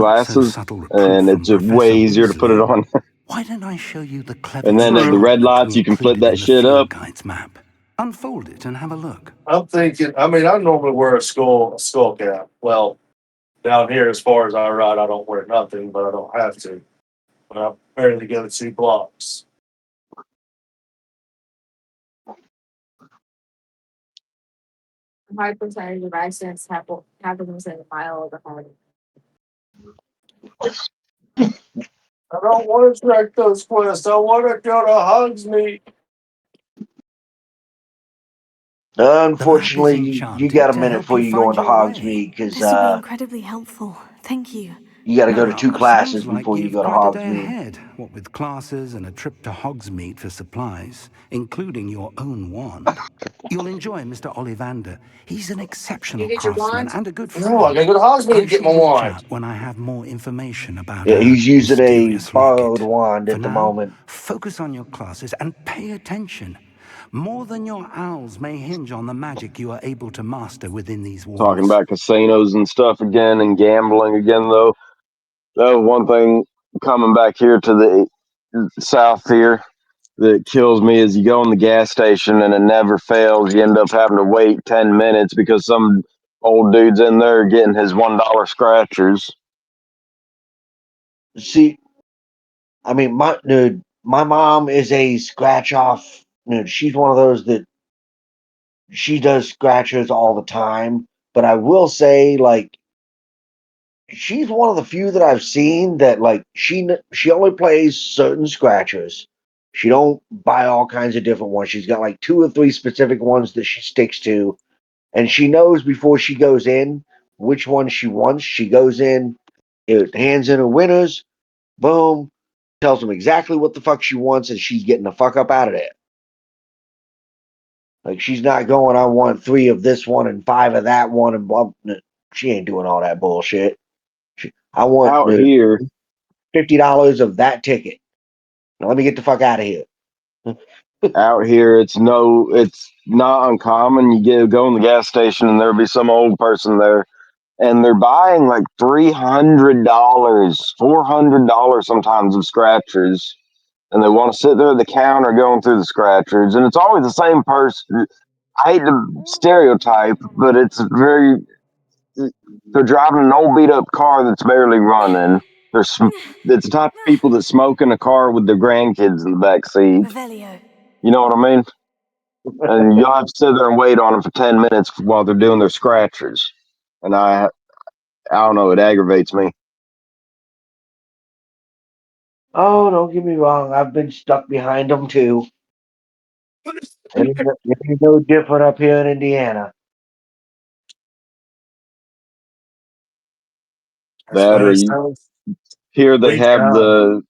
glasses, subtle reproof and from it's just Professor way easier to put it Weasley. on. Why don't I show you the clever And then at the trick red lights, you can flip included that in the shit field up. guide's map? Unfold it and have a look. I'm thinking. I mean, I normally wear a skull cap. Well, down here, as far as I ride, I don't wear nothing, but I don't have to. But I barely go 2 blocks. High percentage of accidents happen within a mile of the home. I don't want to track those quests. I want to go to Hogsmeade. The map is Unfortunately, you got enchanted a to minute help before you you go find into your way. Hogsmeade because This will be incredibly helpful. Thank you. you got to go to 2 Now, sounds classes like before you you've go to quite a day Hogsmeade. ahead, what with classes and a trip to Hogsmeade for supplies, including your own wand. You'll enjoy Mr. Ollivander. He's an You exceptional get your craftsman wand? and a good No, I friend. gotta go to Hogsmeade I to get shall my reach wand. out when I have more information about Yeah, our he's using a mysterious borrowed locket. wand For at the now, moment. focus on your classes and pay attention. More than your owls may hinge on the magic you are able to master within these Talking walls. about casinos and stuff again and gambling again, though. That was one thing coming back here to the south here that kills me is you go in the gas station and it never fails. You end up having to wait 10 minutes because some old dude's in there getting his $1 scratchers. See, I mean, my mom is a scratch off. She's one of those that she does scratchers all the time. But I will say, like, she's one of the few that I've seen that like she only plays certain scratchers. She don't buy all kinds of different ones. She's got like 2 or 3 specific ones that she sticks to, and she knows before she goes in which one she wants. She goes in, it hands in her winners, boom, tells them exactly what the fuck she wants, and she's getting the fuck up out of there. Like she's not going, I want 3 of this one and 5 of that one, and blah. She ain't doing all that bullshit. I want Out here, $50 of that ticket. Now let me get the fuck out of here. it's not uncommon. Go in the gas station and there'll be some old person there and they're buying like $300, $400 sometimes of scratchers, and they want to sit there at the counter going through the scratchers, and it's always the same person. I hate to stereotype, but they're driving an old beat up car that's barely running. It's the type of people that smoke in a car with their grandkids in the back seat. Revelio. You know what I mean? And you'll have to sit there and wait on them for 10 minutes while they're doing their scratchers. And I don't know, it aggravates me. Oh, don't get me wrong. I've been stuck behind them too. It ain't no different up here in Indiana. That's That or funny. you, So here they we have the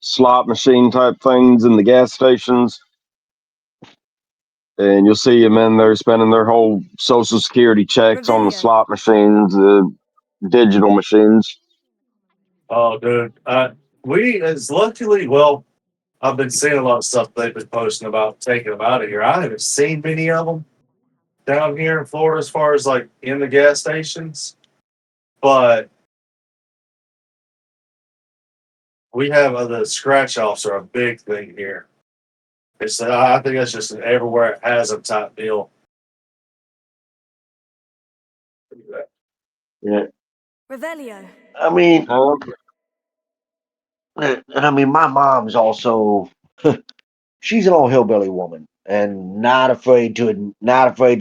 slot machine type things in the gas stations, and you'll see them in there spending their whole social security checks on the Revelio. slot machines, the digital machines. Oh, dude. We as luckily, well, I've been seeing a lot of stuff they've been posting about taking them out of here. I haven't seen many of them down here in Florida as far as like in the gas stations, but we have the scratch offs are a big thing here. It's I think that's just an everywhere it has them type deal. Yeah. Revelio. I mean, Um, and I mean, my mom's also she's an old hillbilly woman, and not afraid to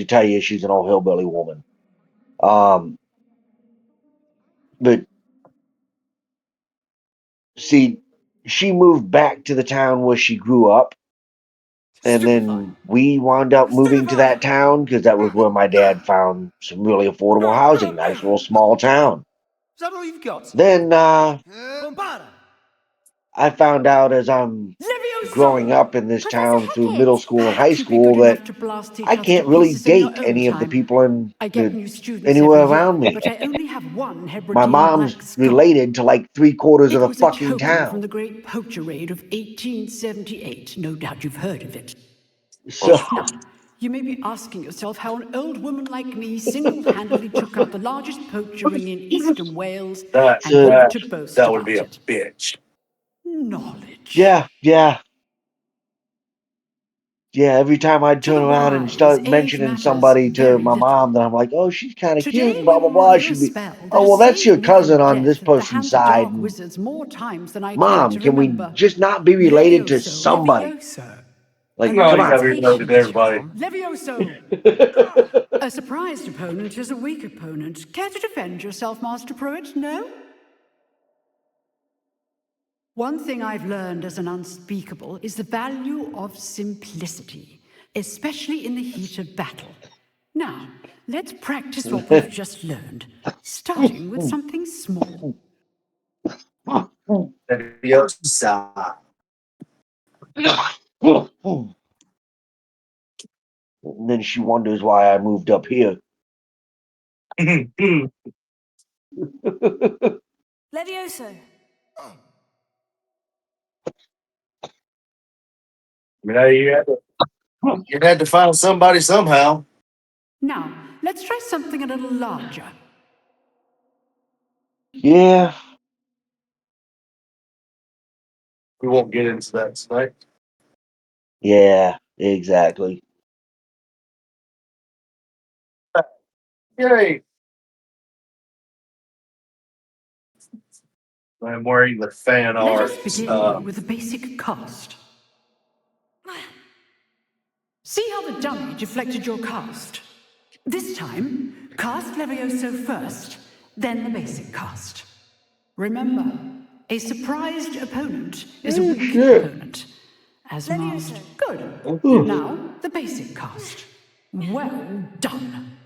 tell you she's an old hillbilly woman. Um, but see, she moved back to the town where she grew up, and Stupefy. then we wound up moving to Stupefy. that town because that was where my dad found some really affordable housing, nice little small town. Is that all you've got? Then Bombada. I found out as I'm growing Levioso. up in this Professor town through middle Hackett. school and high Perhaps you'd be good school that enough to blast I each other to can't really pieces in your date own any of the time. people in I get new students anywhere every year, around me. but I only have one My Hebridean black mom's skull. related to like 3/4 of It the was a fucking token from town. the great poacher raid of 1878. No doubt you've heard of it. So Now, you may be asking yourself how an old woman like me single-handedly took out the largest poacher ring in eastern Wales That and so live that to boast that would be about a it. bitch. Knowledge. yeah, Yeah, every time I turn around and wise, start age mentioning matters somebody to very my little. mom, that I'm like, oh, she's kind of cute, Today and we blah blah will blah. reveal a She'd be, spell that oh has well, that's saved your me from cousin on this death at the person's hands of side. dark And, wizards more times than I care Mom, to can we remember. just not be related to Levioso. somebody? Levioso. Like, No, come you gotta on. be related to everybody. Levioso! A surprised opponent is a weak opponent. Care to defend yourself, Master Pruitt? No? One thing I've learned as an unspeakable is the value of simplicity, especially in the heat of battle. Now, let's practice what we've just learned, starting with something small. Leviosa. And then she wonders why I moved up here. Levioso. You had to find somebody somehow. Now, let's try something a little larger. Yeah. We won't get into that tonight. Yeah, exactly. Yay! I'm wearing the fan Let art. us begin with a basic cast. See how the dummy deflected your cast? This time, cast Levioso first, then the basic cast. Remember, a surprised opponent is a weak opponent. As Levioso. masked. Good. Now, the basic cast. Well done.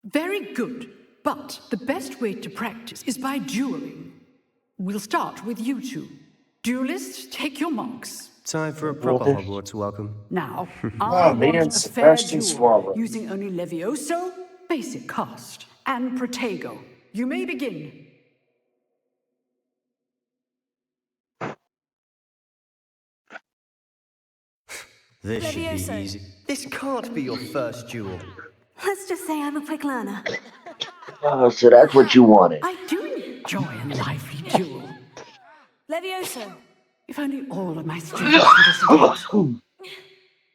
Very good. But the best way to practice is by dueling. We'll start with you two. Duelists, take your marks. Time for a proper Hogwarts welcome. Now, I me and want a fair Sebastian duel Swallow. using only Levioso, basic cast, and Protego. You may begin. This should be Levioso. easy. This can't be your first duel. Let's just say I'm a quick learner. Oh, so that's what you wanted. I do enjoy a lively duel. Levioso. If only all of my students were this adept.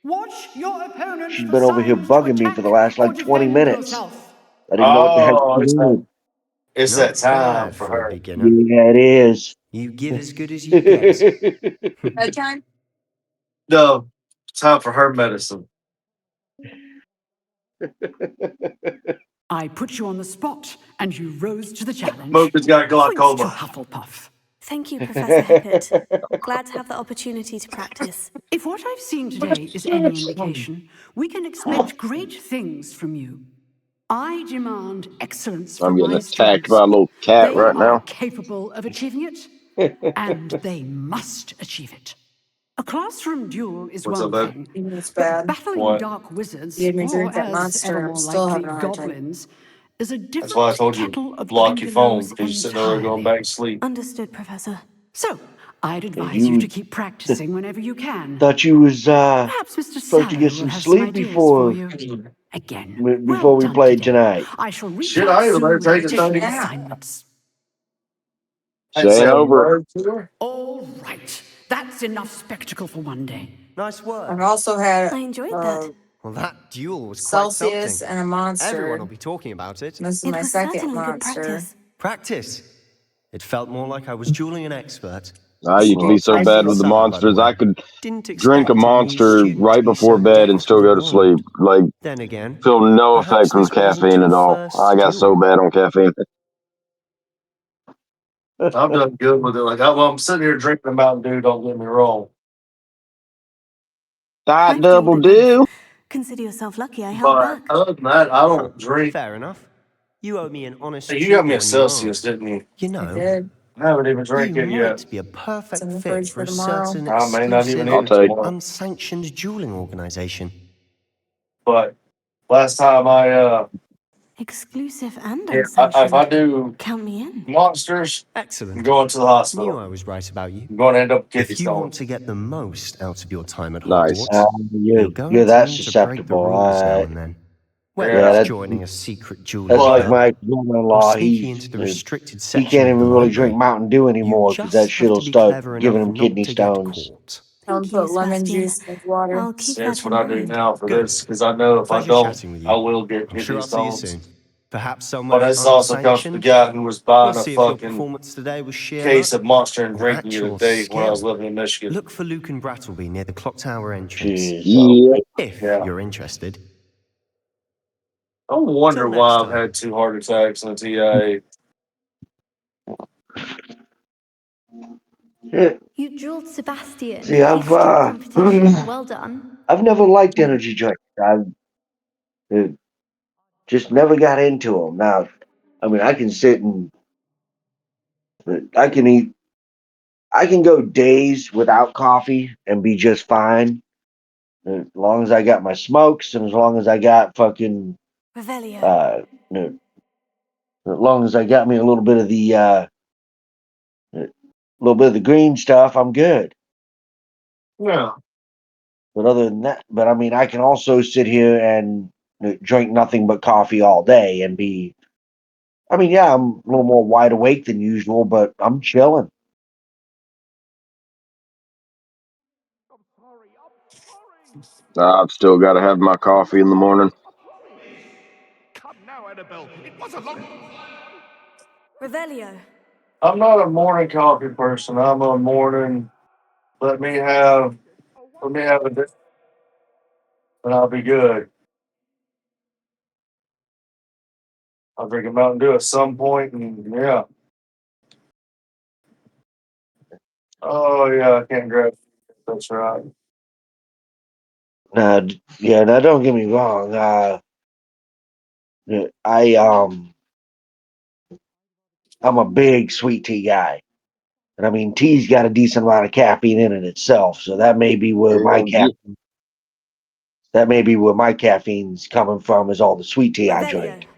Watch your opponent She's for been over here signs to bugging me for the last attack or like 20 defend minutes. yourself. I didn't know what the heck Oh, she wanted. it's Not that time bad for for a her. beginner. Yeah, it is. You give as good as you get. Bedtime? No, time for her medicine. I put you on the spot, and you rose to the challenge. Mocha's got Points to glaucoma. Hufflepuff. Thank you, Professor Hecat. Glad to have the opportunity to practice. If what I've seen today is any indication, we can expect great things from you. I demand excellence I'm from getting my attacked students. by a little cat They right are now. capable of achieving it, and they must achieve it. A classroom duel is What's one up, thing, It's but bad. battling What? dark wizards, You made me or drink that as monster, ever and I'm more still likely, having a hard time. goblins, is a That's why I different told you, kettle of block your phone Grindylows because you're sitting there going back to sleep. Understood, Professor. So, I'd advise you You to keep practicing whenever you can. thought you was Perhaps Mr. supposed to Sallow get will some have some sleep ideas for before you. Again, well we done played today. tonight. I shall reach Shit, out I ain't soon better with take a additional 30 Yeah. assignments. I didn't Say say it a over. word to her. All right, that's enough spectacle for one day. Nice work. I've also had I enjoyed that. Well, that duel was quite Celsius something. and a monster. Everyone will be talking about it. And this is It my was second certainly good monster. practice. Practice. It felt more like I was dueling an expert. I used to be so I bad feel with the Sorry, by the monsters. I way. could Didn't drink a expect a new monster student to right be before so bed and still deftly go to wand. sleep. Like, Then again, feel no perhaps effect from this wasn't caffeine your at all. first I got so duel. bad on caffeine. I've done good with it. Like, I'm sitting here drinking a Mountain Dew, don't get me wrong. Thought I've double drilled enough. do. Consider yourself lucky I held But back. other than that, I don't drink. Fair enough. You owe me an honest Hey, you got me a treatment when you Celsius, ask. didn't you? You I know, did. I haven't even drank you it yet. might be a It's perfect in the fit fridge for for a tomorrow. certain I may not even exclusive, eat I'll it take. tomorrow. unsanctioned dueling organization. But last time Exclusive and if I unsanctioned. do Count me in. monsters, I'm Excellent. going to the Knew hospital. I was right about you. I'm going to end up kidney If you want stones. to get the most out of your time at Nice. Hogwarts, you're You're going to that need to break the susceptible. rules now and then. Whether Yeah. it's joining a secret jeweler's That's like guild my or brother-in-law. sneaking into the restricted He section can't of even the really drink library, Mountain Dew you anymore because that just have to shit'll be start clever giving enough him not kidney to get stones. caught. Don't Thank you, put lemon Sebastian. juice in his water. I'll keep That's that what in I do mind. now for Good. this because I know if I Pleasure don't, chatting with I you. will get I'm sure kidney I'll see you stones. soon. Perhaps But somewhere this also comes from the unsanctioned. guy who was We'll buying a see if your fucking performance today was sheer case luck of Monster and or drinking it a actual day when I was skill. living in Michigan. Look for Luke and Brattleby near the clock tower entrance. Jeez. Yeah. If Yeah. you're interested. I wonder Till why next I've time. had 2 heart attacks in a TIA. Yeah. You drilled Sebastian. See, Nice drink competition. Well done. I've never liked energy drinks. I just never got into them. Now, I mean, I can sit and I can eat. I can go days without coffee and be just fine. As long as I got my smokes and as long as I got fucking Revelio. as long as I got me a little bit of the green stuff, I'm good. Yeah. But other than that, but I mean, I can also sit here and drink nothing but coffee all day and be. I mean, yeah, I'm a little more wide awake than usual, but I'm chilling. I've still got to have my coffee in the morning. Come now, Annabelle. It was a long. Revelio. I'm not a morning coffee person. I'm a morning. Let me have a day, and I'll be good. I'll drink a Mountain Dew at some point, and yeah. Oh yeah, I can't grab. That's right. Yeah, now don't get me wrong. I I'm a big sweet tea guy, and I mean tea's got a decent amount of caffeine in it itself, so that may be where my caffeine's coming from is all the sweet tea I Revelio. drink.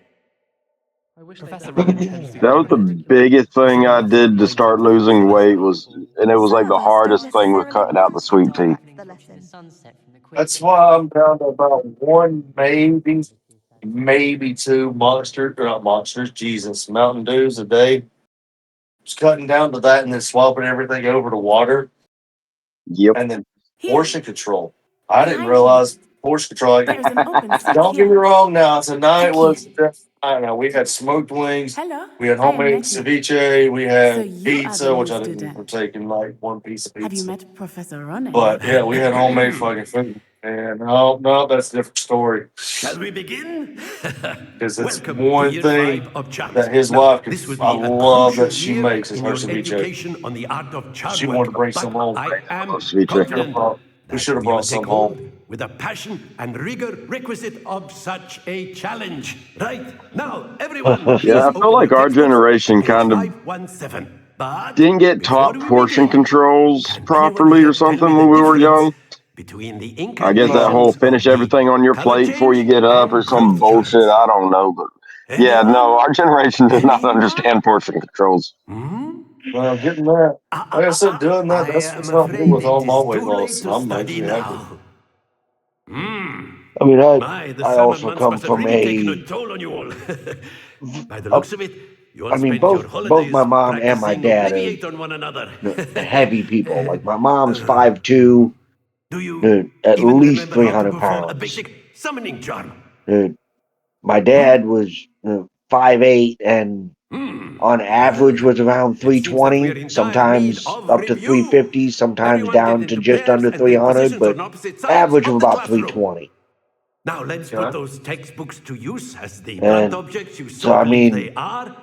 Professor Regan tends to That was the biggest thing I did to start losing weight and it was like Some the of us don't hardest thing was necessarily cutting out the want to sweet tea. talk the lesson. That's why I'm down to about one, maybe 2 not monsters, Jesus, Mountain Dews a day. Just cutting down to that and then swapping everything over to water Yep. and then Here, portion control. I didn't behind you, realize portion control. there is an open space Don't get me here. wrong now. Tonight Back here. was, I don't know, we had smoked wings, Hello, we had I am homemade Nettie. ceviche, we So had you are the pizza, which new I didn't student. partake in like one piece of Have you pizza. met Professor Ronen? But yeah, we had homemade fucking food. And no, that's a different story. Shall we begin? Because it's Welcome to one year thing 5 of charms. that his Now, wife this will I be a love crucial that she year makes is in her your ceviche. education on the art of charm She wanted to work. bring some But home. I I love am ceviche. confident We that should have we will brought take some home. hold with the passion and rigor requisite of such a challenge. Right, now, everyone, Yeah, please I feel open like your our textbooks to generation page kind of 517. didn't But get before taught we portion begin, controls can anyone properly or here tell me something the when we were difference young. between the I guess that No. whole incantations finish of the everything on your color plate before you change get up or and some growth bullshit. charms? I don't know, but yeah, no, Anyone? our generation does not Anyone? understand portion controls. Well, getting that, like I said, doing that, I that's am what's helped me afraid with it all my is weight too late loss. to I'm study actually happy. now. I mean, The I summer also months come must have from really taken a toll on you all. By the looks of it, you all I mean, spent your both my holidays mom and my practicing dad are Obliviate on one another. heavy people. Like my mom's 5'2", Do you at even least remember how to 300 perform a pounds. basic summoning charm? My dad was 5'8", and on average was around It seems that we're 320, in dire need sometimes of up to review. 350, sometimes Everyone get down to into just pairs under and take 300, positions but on opposite sides average of of the about classroom. 320. Now let's put Okay. those textbooks to use as the blunt And objects you so, so I believe mean, they are,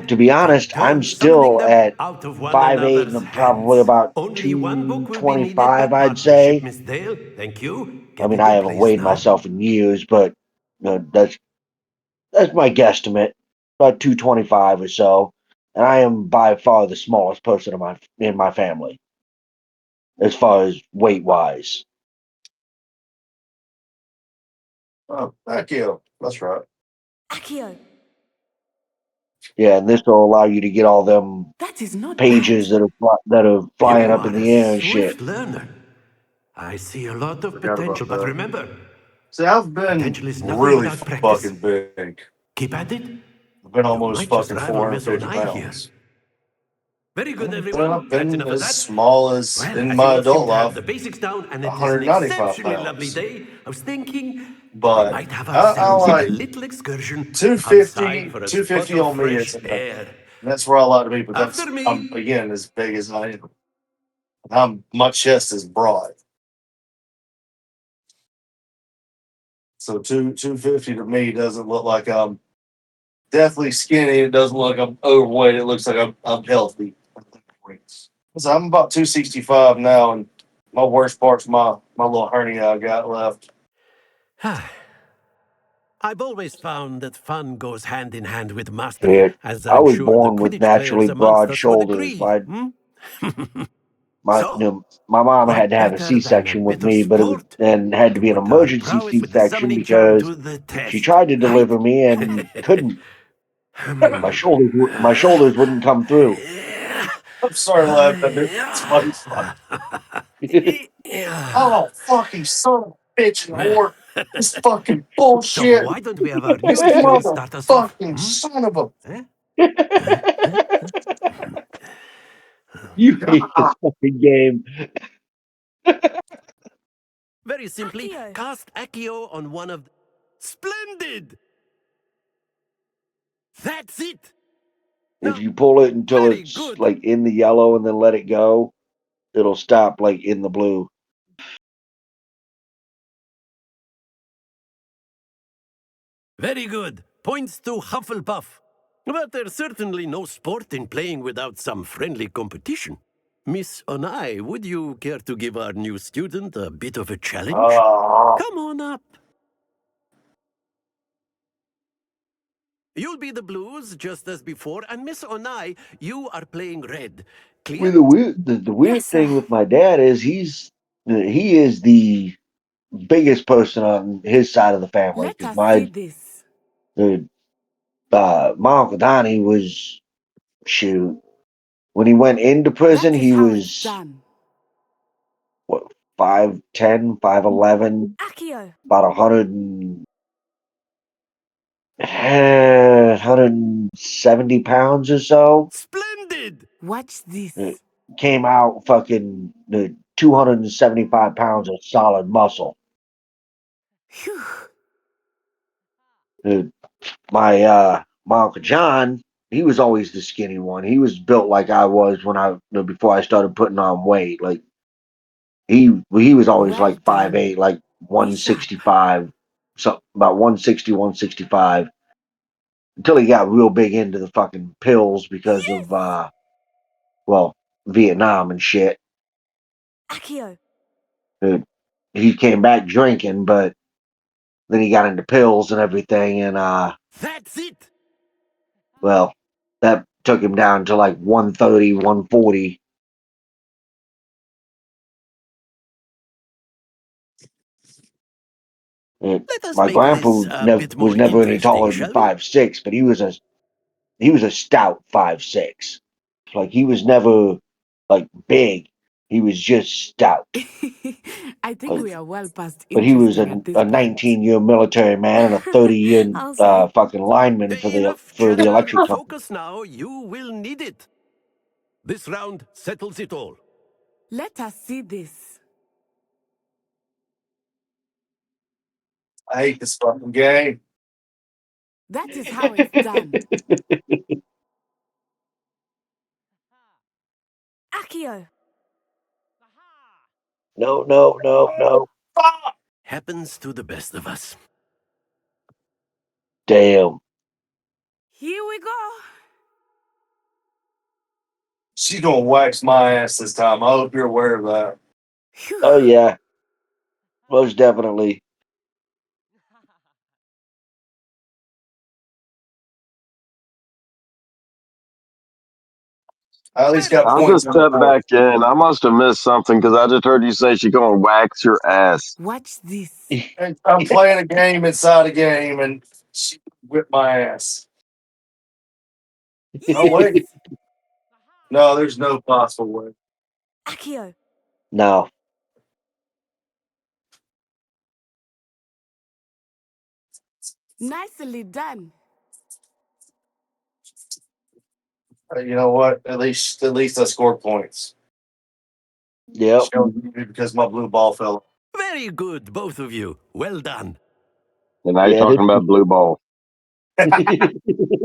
to be take honest, I'm turns summoning still them at out of one 5'8", and another's I'm probably hands. about Only one book will be needed by 225, I'd partnership, say. Miss Dale. Thank you. I Get mean, I into haven't place weighed now. myself in years, but that's my guesstimate, about 225 or so. And I am by far the smallest person in my family, as far as weight wise. Oh, thank you. That's right. Accio. Yeah, and this will allow you to get all them That is not bad. pages that are flying You up are in a the air and shit. swift learner. I see a lot of Forgot potential, about but that. remember, See, I've been Potential is nothing really without practice. fucking big. Keep at it. I've been You almost might just fucking rival Miss 450 Onai here. pounds. Very good, And everyone. I've That's been enough of as that. small as Well, in as you my all seem adult to have life, the basics down, and it is an 195 exceptionally lovely pounds. day, I was thinking we But might have I ourselves a like little excursion 250, outside for a spot 250 of on me fresh is enough. air. And that's where I like to be. But After I'm me. again as big as I am. My chest is broad. So 250 to me doesn't look like I'm definitely skinny. It doesn't look like I'm overweight. It looks like I'm healthy. So I'm about 265 now, and my worst part's my little hernia I got left. I've always found that fun goes hand in hand with mastery, Shit. as I I'm was sure the born with Quidditch players naturally amongst broad us would shoulders. agree. My, So, my mom had what to have a better than a C-section with bit of me, but it was sport and had to to be an put our emergency prowess with the C-section summoning charm because to the she test, tried to right? deliver me and couldn't. My shoulders wouldn't come through. I'm sorry, lad. It's funny. Oh, fucking son of a bitch and whore. This fucking So bullshit. why don't we have our This new experience start us off? motherfucking son of a. Eh? You hate this fucking game. Very simply, Accio. cast Accio on one of... Splendid! That's it! If Now, you pull it until very it's good. like in the yellow and then let it go, it'll stop like in the blue. Very good. Points to Hufflepuff. But there's certainly no sport in playing without some friendly competition. Miss Onai, would you care to give our new student a bit of a challenge? Come on up. You'll be the blues just as before, and Miss Onai, you are playing red. Well, Clear? the weird Yes, sir. thing with my dad is he is the biggest person on his side of the family Let because us see this. my uncle Donnie was shoot when he went into prison That is he how it's was done. what 5'10", 5'11", Accio. about 170 pounds or so. Splendid! Watch Uh, this. Came out fucking 275 pounds of solid muscle. Phew. Uh, my uncle John, he was always the skinny one. He was built like I was when before I started putting on weight. Like he was always Well like five done. eight, like Be sharp. 165, so about 160, 165 until he got real big into the fucking pills because of well, Vietnam and shit. Accio. Uh, he came back drinking, but then he got into pills and everything, and That's it! well, that took him down to like 130, 140. Let us My make grandpa this a bit was more never any interesting, taller than shall we? 5'6", but he was a stout 5'6". Like he was never like big. He was just stout. I think Like, we are well past but he was interesting at this a point. 19-year military man and a 30-year I'll say. fucking lineman Enough for the chatter. electric company. Focus now. You will need it. This round settles it all. Let us see this. I hate this fucking game. That is how it's done. Accio. No, no, no, no. Fuck! Happens to the best of us. Damn. Here we go. She's gonna wax my ass this time. I hope you're aware of that. Phew. Oh yeah, most definitely. I at least Very got I'll good. points just on the step board. back in. I must have missed something because I just heard you say she's gonna wax your ass. Watch this. And I'm playing a game inside a game, and she whipped my ass. Oh Yes. wait, no, there's no possible way. Accio. No. Nicely done. You know what? At least I scored points. Yep. Because my blue ball fell. Very good, both of you. Well done. And now you're Yeah, talking about blue ball.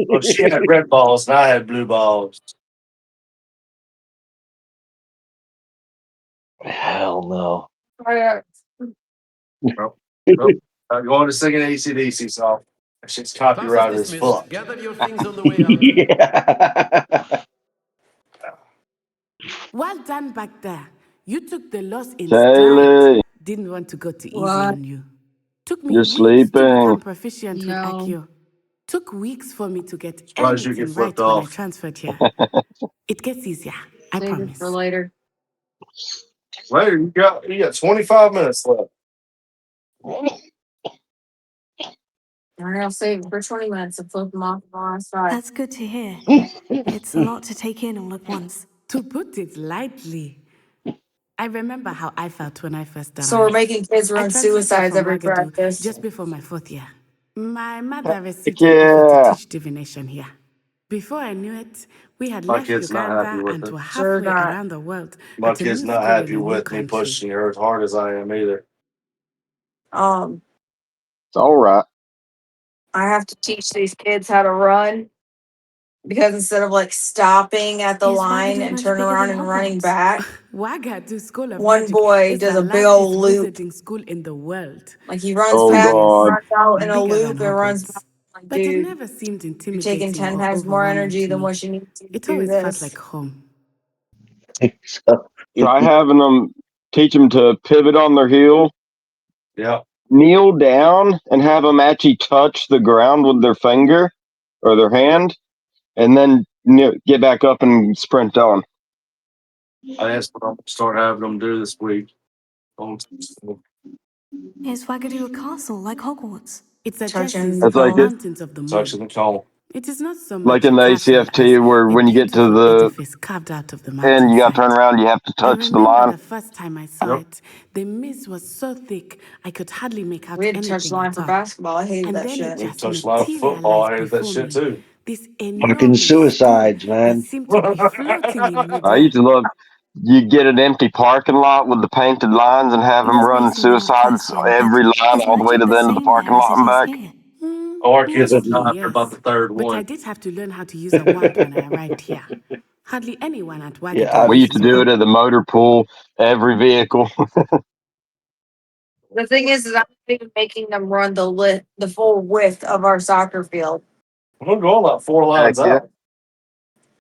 Well, she had red balls and I had blue balls. Hell no. Oh, yeah. Well, I'm going to sing an AC/DC song. That shit's Class is copyrighted as dismissed. fuck. Gather your things on the way out. Yeah. Well done back there. You took the loss in stride. Kaylee, Didn't want to go too easy What? on you. Took me you're weeks to sleeping. become proficient with No. Accio. Took weeks for me to get Surprised you get anything flipped right when I off. transferred here. It gets easier, I Save it for promise. later. Later, you got 25 minutes left. All right, I'll save it for 20 minutes and flip them off on the side. That's good to hear. It's a lot to take in all at once. To put it lightly, I remember how I felt when I first arrived. So we're making kids I run transferred here suicides from every Wagadu practice. just before my 4th year. My mother received Heck an offer to yeah. teach divination here. Before I knew it, we had My left kid's not happy Uganda with and it. were Sure halfway not. around the world My at a kid's new not school in happy a new with me country. pushing her as hard as I am either. It's all right. I have to teach these kids how to run because instead of like stopping at the Is line Wagadu and much turning bigger around than and running Hogwarts? back, Wagadu School of one Magic boy is does the a big old largest loop. wizarding school in the world. Like he runs Oh, past, God. runs out in a Bigger loop, than and runs back. Hogwarts. Like, But it dude, never seemed you're taking intimidating 10 or times more overwhelming energy to than me. what you need to It do always felt this. like home. So, Try having them, teach them to pivot on their heel, Yeah. kneel down, and have them actually touch the ground with their finger or their hand, and then get back up and sprint on. That's what I'm going to start having them do this week. Is Wagadu a castle like Hogwarts? It's a Touching diocese the That's in the like it. cone. mountains of the moon. Touching the cone. It is not so Like much in a the castle as ACFT, where a when you get to beautiful the edifice carved out of the end, you got to turn mountainside. around, you have to I touch the remember line. the first time I saw Yep. it, the mist was so thick I could hardly make out We had to touch the anything line at for all. basketball. I hated And that then it shit. We just touched a lot of football. I materialized hated that before shit me. too. This fucking enormous school suicides, that man. seemed to be floating in I midair. used to love. You get an empty parking lot with the painted lines and have It them was run meeting in that suicides person, but every line is all the way magic to the the end of the same parking there as lot it and is back. here? Oh, our kids are Mostly, not after about yes. the third But I one. did have to learn how to use a wand when I arrived here. Hardly anyone at Yeah, Wagadu We used to used do it one. at the motor pool, every vehicle. The thing is I'm even making them run the full width of our soccer field. We're going about 4 Heck lines yeah. out.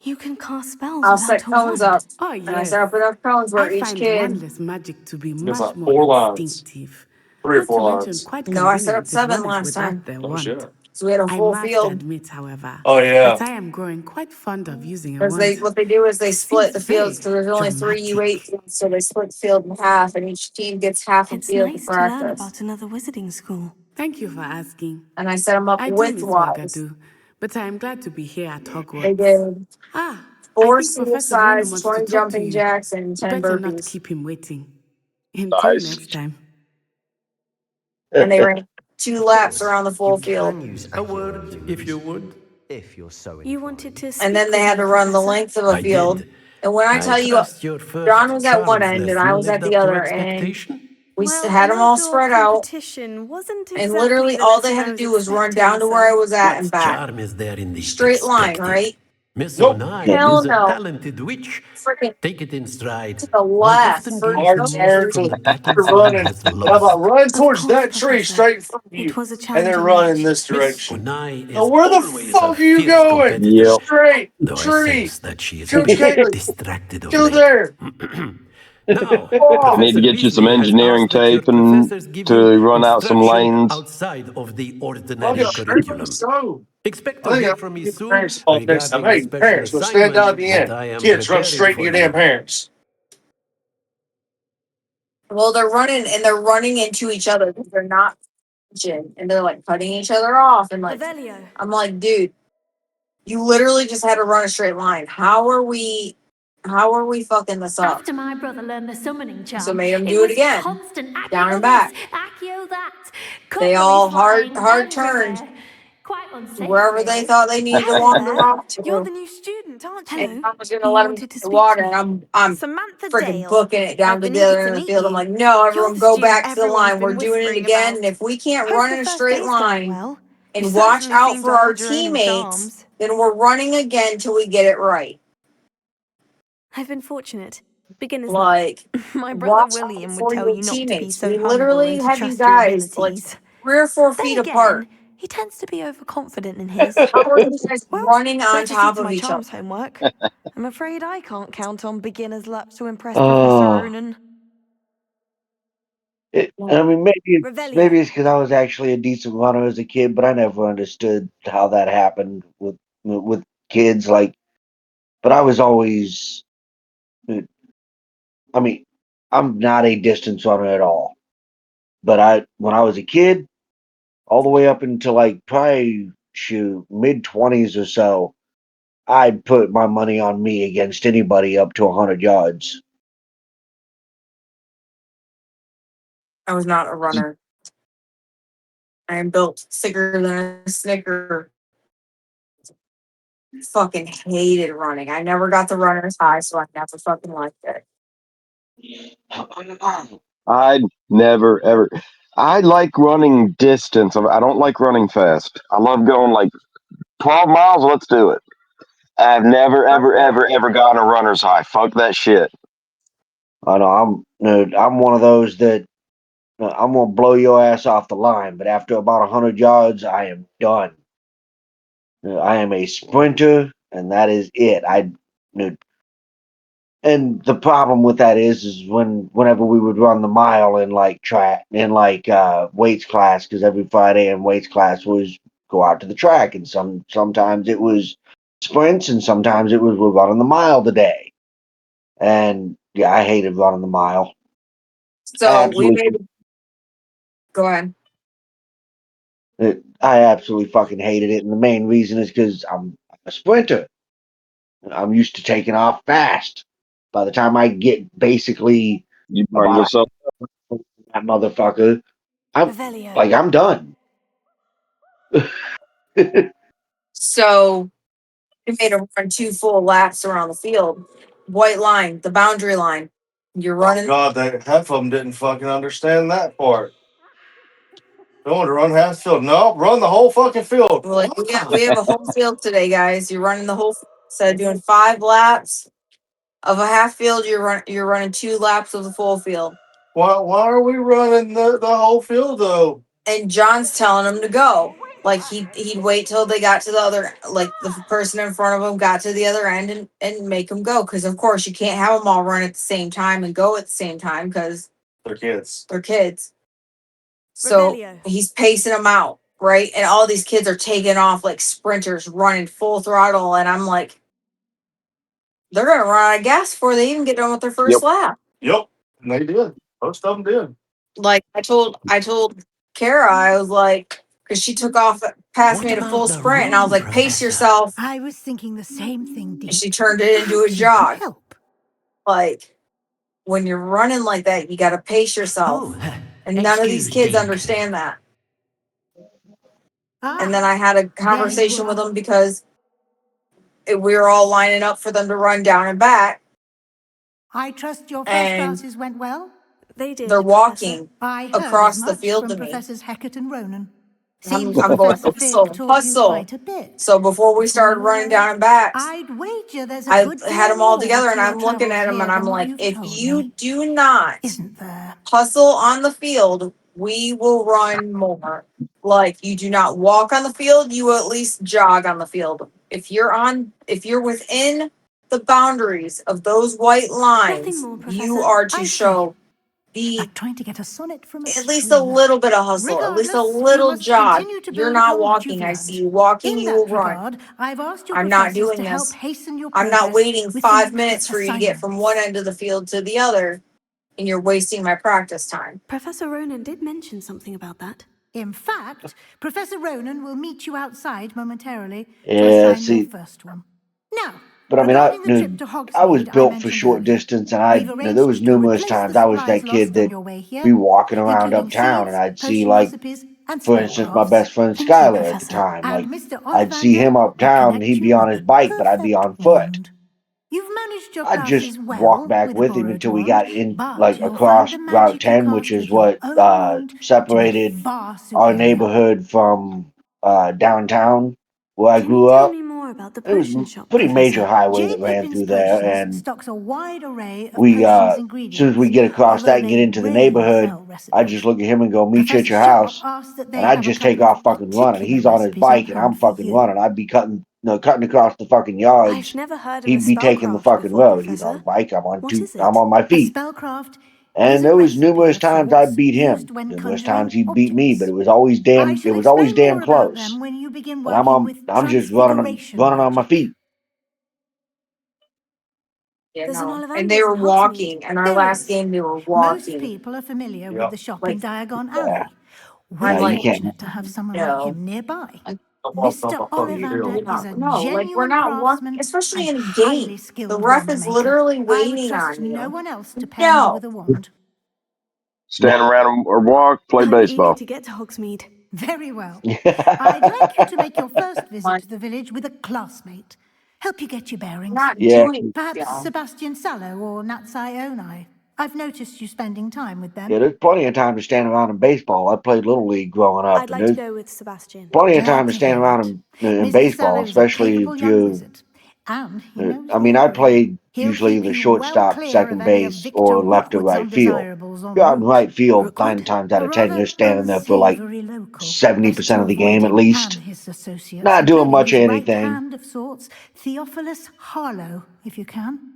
You can cast spells I'll without set a cones up, wand. Oh, and I yes. set up enough cones I where each find kid. wandless magic to be It's much like more 4 lines. instinctive. 3 or Not to 4 mention lines. quite No, I set up convenient if 7 one is last time. without their Oh, wand. shit. So we had a I full must field. admit, however, Oh, yeah. that I am growing quite fond of using a Because wand. what they do is they It seems split the fields very because there's only 3 U8 dramatic. teams, so they split the field in half, and each team gets half a It's field to nice to learn practice. about another wizarding school. Thank you for asking. And I set them up I do miss widthwise. Wagadu, but I am glad to be here at They Hogwarts. did Ah, I 4 think Professor Venom suicides, wants to 20 talk to jumping you. jacks, and 10 Better not burpees. keep him waiting. Until Nice. next time. And they ran 2 laps around the full field. Use A word, if you would. if you're so inclined. You wanted to And speak then they with had me, to run the Professor? length of a I field. did. And when I I tell you, trust your John first was at one Charms end and I lesson was at lived the up to other, and expectation. we Well, had an them all outdoor spread out. competition wasn't And exactly literally the all they lesson had I to was do was run down expecting, to where I sir. was at and What back. charm is there in the Straight line, expected? right? Miss Nope. Onai Hell is a no. talented witch. Freaking Take it in stride. to the One left. often For gains the Our no most parents from are the reason. battles one running. has How about lost. run Of towards course, that tree Professor. straight in front of It you? was a And then challenging run in match. this Miss direction. Onai Now, is where the always a fuck are you fierce going? competitor, Yep. Straight though I tree. sense that she is a Coach bit Kaylee, distracted of go late. there. Now, Oh, Need to Professor get you some Weasley has engineering asked that your tape and professors give you to run out some instruction lanes. outside of the okay. ordinary I think curriculum. so. Expect I to think hear I'll from me give the soon parents involved next time. regarding a Hey, special parents, go stand down at assignment the that end. I am Kids, run preparing straight to for your damn you. parents. Well, they're running into each other because they're not punching, and they're like cutting each other off. And like, Revelio. I'm like, dude, you literally just had to run a straight line. How are we fucking this up? After my brother learned the summoning charm, So made them it do it was again. constant Down Accio and this, back. Accio that. They Cutlery all flying hard turned. everywhere. Quite unsafe. wherever they really. thought they needed to Hello wander there. off You're to. the new student, aren't And you? I was gonna You let them wanted get to the speak to water, me. and I'm Samantha freaking Dale. booking it down I've to been the eager other to end of the meet field. I'm you. like, no, You're everyone the go student back to the everyone's line. We're been doing it whispering again. about. And if we can't Hope run the in a first straight day's going line well. You and watch certainly out seem for to our hold your own in teammates, charms. then we're running again till we get it right. I've been fortunate. Beginner's luck. Like, My brother watch out William would for tell your you not to be teammates. so We humble literally and to have you trust your guys like abilities. 3 or 4 Then feet apart. again, he tends to be overconfident in his. How are you guys Well, running on better see top to of my each other? charms homework. I'm afraid I can't count on beginner's luck to impress Professor Ronan. I mean, maybe Revelio. it's because I was actually a decent runner as a kid, but I never understood how that happened with kids. Like, but I was always. I mean, I'm not a distance runner at all. But when I was a kid, all the way up until like probably mid-20s or so, I'd put my money on me against anybody up to 100 yards. I was not a runner. I am built thicker than a Snicker. Fucking hated running. I never got the runner's high, so I never fucking liked it. I'd never ever. I like running distance. I don't like running fast. I love going like 12 miles. Let's do it. I've never ever gotten a runner's high. Fuck that shit. I know I'm one of those that I'm gonna blow your ass off the line, but after about 100 yards, I am done. I am a sprinter, and that is it. And the problem with that is whenever we would run the mile in like track in like weights class, because every Friday in weights class was go out to the track, and sometimes it was sprints, and sometimes it was we're running the mile today. And yeah, I hated running the mile. So we made. Go ahead. I absolutely fucking hated it, and the main reason is because I'm a sprinter. I'm used to taking off fast. By the time I get basically You burn about yourself. that motherfucker, Revelio. I'm done. So we made him run 2 full laps around the field. White line, the boundary line. You're running. Oh God, half of them didn't fucking understand that part. They wanted to run half the field. No, run the whole fucking field. We're like, we have a whole field today, guys. You're running the whole field. Instead of doing 5 laps of a half field, you're running 2 laps of the full field. Why are we running the whole field though? And John's telling him to go. Like he'd wait till they got to the other, like the person in front of him got to the other end and make them go. Because of course you can't have them all run at the same time and go at the same time because They're kids. they're kids. So Revelio. he's pacing them out, right? And all these kids are taking off like sprinters, running full throttle, and I'm like, they're gonna run out of gas before they even get done with their first Yep. lap. Yep, and they did. Most of them did. Like I told Kara, I was like, because she took off past What me at a full about the sprint, and I was room, like, pace Professor? yourself. I was thinking the same thing, And Deep. she turned it into a Perhaps you could jog. help. Like when you're running like that, you got to pace yourself, Oh, and none of these excuse kids Deep. understand that. Ah, And then I had a there you conversation with are. them because we were all lining up for them to run down and back, I trust your first and classes went well. They did, they're Professor. walking I heard as across the much field from to me. Professors Hecat and Ronan. I'm, Seems I'm going, Professor Fig hustle, taught you hustle. quite a bit. So before we Before started you were running there, down and backs, I'd wager there's a I good had deal them all more together to and your I'm looking travels at them and here I'm than what like, you've if told you me, do not isn't there? hustle on the field, we will run more. Like you do not walk on the field, you will at least jog on the field. If you're within the boundaries of those white Nothing lines, more, you Professor. are to I see. show the Like trying to get a sonnet from a at least a stream. little bit of hustle, at least a Regardless, you little must jog. continue to You're build not upon what you've walking. I see learned. you walking, In you will that run. regard, I've asked your I'm not professors doing to help this. hasten your I'm not progress waiting with some 5 minutes extra for you to get from one assignments. end of the field to the other, and you're wasting my practice time. Professor Ronan did mention something about that. In fact, Professor Ronan will meet you outside momentarily to Yeah, assign your see, first one. Now, but I mean, regarding the trip to I was Hogsmeade I built for mentioned short earlier, distance, and we've there was arranged to numerous replace the times I was supplies that kid lost on that your way here, be walking around including uptown, and seeds, I'd see potion like recipes, And for instance, my best friend Thank you, Skylar at the Professor. time. And Like, Mr. I'd see Ollivander him will uptown and connect he'd you be on with his the bike, but I'd be on perfect foot. wand. You've managed your I'd just classes walk well back with a with him borrowed until we wand, got in, but like, you'll find across the Route magic you 10, which cast is with your what own wand to be separated far our superior. neighborhood from downtown where I Can you grew tell up. me more about the It was potion shop, pretty major Professor? highway J. that ran Pippin's through there, Potions and stocks a wide array of we potions as soon as we ingredients, get across although that and get they into the rarely neighborhood, sell I recipes. just look at him and go, meet you at Professor your Sharp house. asks that And they I'd have a just take couple off of fucking running. particular He's on his recipes on bike and I'm hand for fucking you. running. I'd be cutting across the fucking I've yards. never heard of a He'd be taking the spellcraft fucking before, road. He's on Professor. his bike. What is I'm it? on my A feet. spellcraft is And a there was recipe numerous of times I sorts beat him. used when Numerous times conjuring he beat me, but objects. it was always I it shall was always explain damn more about close. them when you begin And working with I'm just transfiguration running on my magic. feet. Yeah, There's an no. And they Ollivander's were in Hogsmeade. walking. And our There last is. game, they were Most walking. people are familiar with Yep. the shop in Like, Diagon Yeah. Alley. I'm We're You like, can't. fortunate to have someone like no. him nearby. Like, Mr. we're Ollivander is not, a no, like, we're genuine not walking, craftsman especially and in a highly game. The skilled ref wand is maker. literally I would waiting trust on no you. one else to pair me No. with a wand. Stand around or walk, play I'm eager baseball. to get to Hogsmeade. Very well. I'd like you to make your first visit Like, to the village with a classmate. Help you get your I'm bearings. not Yeah. doing, Perhaps yeah. Sebastian Sallow or Natsai Onai. I've noticed you spending time with them. Yeah, there's plenty of time to stand around in baseball. I played Little League growing up, I'd and like to there's go with Sebastian. plenty of time Glad to to stand hear it. around in Mr. baseball, Sallow's a especially capable if young you. wizard, and he knows I the mean, I area. played He'll usually keep the you well shortstop, clear of second any of base, Victor or left or Rookwood's right field. undesirables en Yeah, in route. right field, Rookwood, 9 times out a of 10, you're rather standing there for like unsavory local, 70% best to of the game avoid at him and least, his associates, not doing including much his of right anything. hand of sorts, Theophilus Harlow, if you can.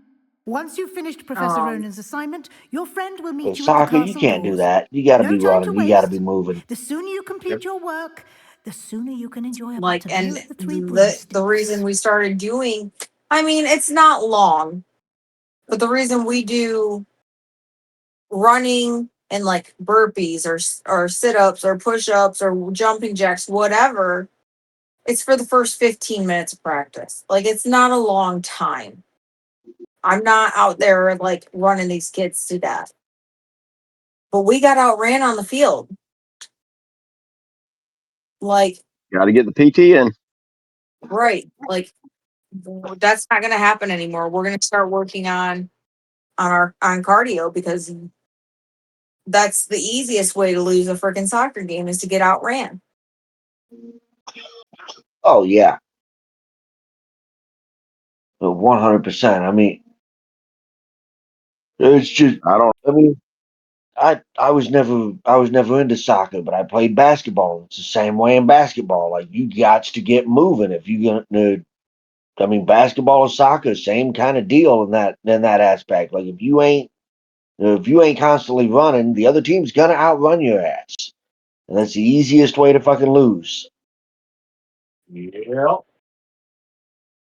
Once you've finished Professor Um, Ronan's assignment, your friend will But meet you at the soccer, you castle can't do doors. that. You got to No be time to running. You got to be waste. moving. The sooner you complete Yep. your work, the sooner you can enjoy a like, pot of and ale at the Three the reason Broomsticks. we started doing, I mean, it's not long, but the reason we do running and like burpees or sit-ups or push-ups or jumping jacks, whatever, it's for the first 15 minutes of practice. Like, it's not a long time. I'm not out there like running these kids to death. But we got outran on the field. Like, Got to get the PT in. right. Like, that's not gonna happen anymore. We're gonna start working on cardio, because that's the easiest way to lose a freaking soccer game, is to get outran. Oh yeah, 100%. I mean, it's just. I don't. I mean, I was never into soccer, but I played basketball. It's the same way in basketball. Like you got to get moving if you gonna. I mean, basketball and soccer, same kind of deal in that aspect. Like if you ain't constantly running, the other team's gonna outrun your ass, and that's the easiest way to fucking lose. Yeah.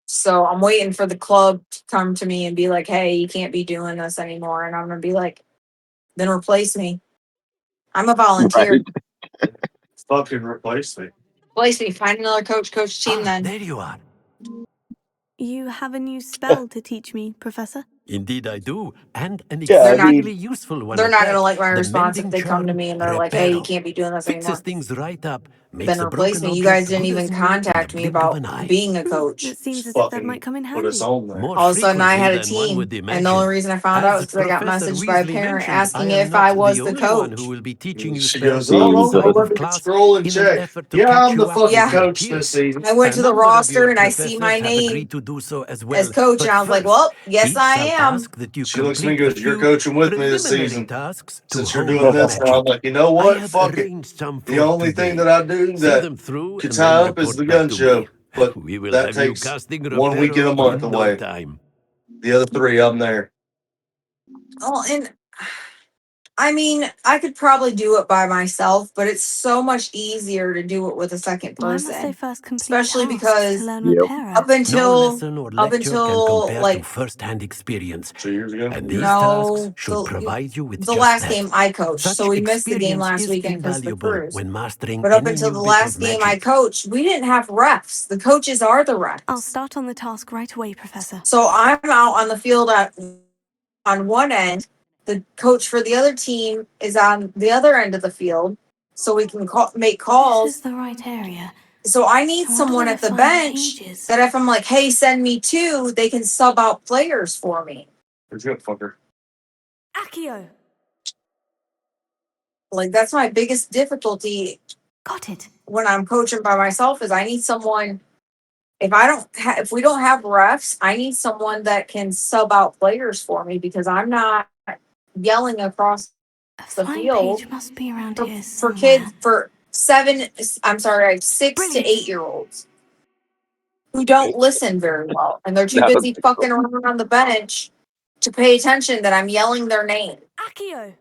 So I'm waiting for the club to come to me and be like, hey, you can't be doing this anymore. And I'm gonna be like, then replace me. I'm a volunteer. Right. Fucking replace me. Replace me. Find another coach team then. There you are. You have a new spell to teach me, Professor? Indeed, I do, and an Yeah, They're I not exceedingly mean, useful one they're at not gonna that. like my The response if mending they come to charm me and they're like, hey, you Reparo can't be doing this fixes anymore. things right up, makes Then a replace broken me. You guys object didn't good even as new in a contact me blink of about an eye. being a coach. It seems as if that might Fucking come in put us handy. on there. More All of a sudden, I frequently had a than one team, would and the only imagine. reason I found out As is because I got Professor messaged by a Weasley parent mentioned, I asking am if not I the was the only one who coach. will be teaching you She spells goes, oh, during no, the no, month Jesus. let of me class scroll and in an check. effort to Yeah, catch I'm the you up with fucking Yeah, your coach this peers. season. I went A to the number of roster your and I see my professors have name agreed to do so as as well. coach, and But I was like, first, well, yes, he I shall am. ask that you She looks at me complete and a goes, you're few coaching with me this preliminary season. tasks to Since you're hone doing your this, and I'm magic. like, you know I what? have Fuck it. arranged some The for only thing that today. I do See that them through could and then tie up is report the back gun to me. show. But We will that have you takes casting 1 week in a Reparo month in no away. time. The other 3, I'm there. Oh, and I mean, I could probably do it by myself, but it's so much easier to do it with a second Why must they person, first complete especially tasks to because learn Yep. Reparo? up No until lesson or up lecture can until compare to like first-hand experience, 2 years ago. and these Yeah. tasks no should provide you with the just last that. game I coached, so Such we missed the game experience last is weekend because of the invaluable cruise. when mastering But up any until new the bit last of game I magic. coached, we didn't have refs. The coaches are the I'll refs. start on the task right away, Professor. So I'm out on the field on one end. The coach for the other team is on the other end of the field. so we can make This calls. is the right area. So I need Why someone did I at the find bench pages? that if I'm like, hey, send me 2, they can sub out players for me. Where's your fucker? Accio. Like that's my biggest difficulty. Got it. When I'm coaching by myself is I need someone. If we don't have refs, I need someone that can sub out players for me because I'm not yelling across the Flying field page must be around for, here for somewhere. kids for 6 to 8 year olds who don't listen very well and they're too That busy would fucking around on the bench to pay attention that I'm yelling their name. Accio.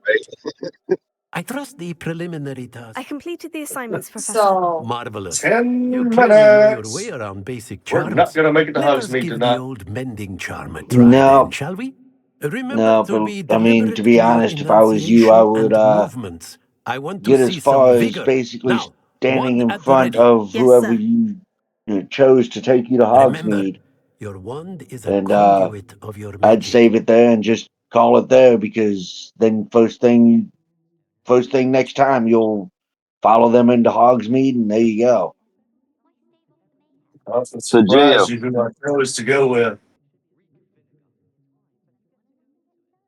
I trust the preliminary task. I completed the assignments, Professor. So Marvelous. 10 You clearly know your minutes. way around basic We're not charms. gonna make it to Let us Hogsmeade give the tonight. old mending charm a try then, shall we? Remember No, to but be I mean, to deliberate be in your honest, if I was you, I enunciation would and movements. I want to get as see some far as vigor. basically Now, standing wand in at the front ready. of Yes, whoever sir. you chose to take you to Remember, Hogsmeade, your wand is a and conduit of your I'd magic. save it there and just call it there because then first thing next time you'll follow them into Hogsmeade, and there you go. I was So, surprised Gio, you who I chose to go with.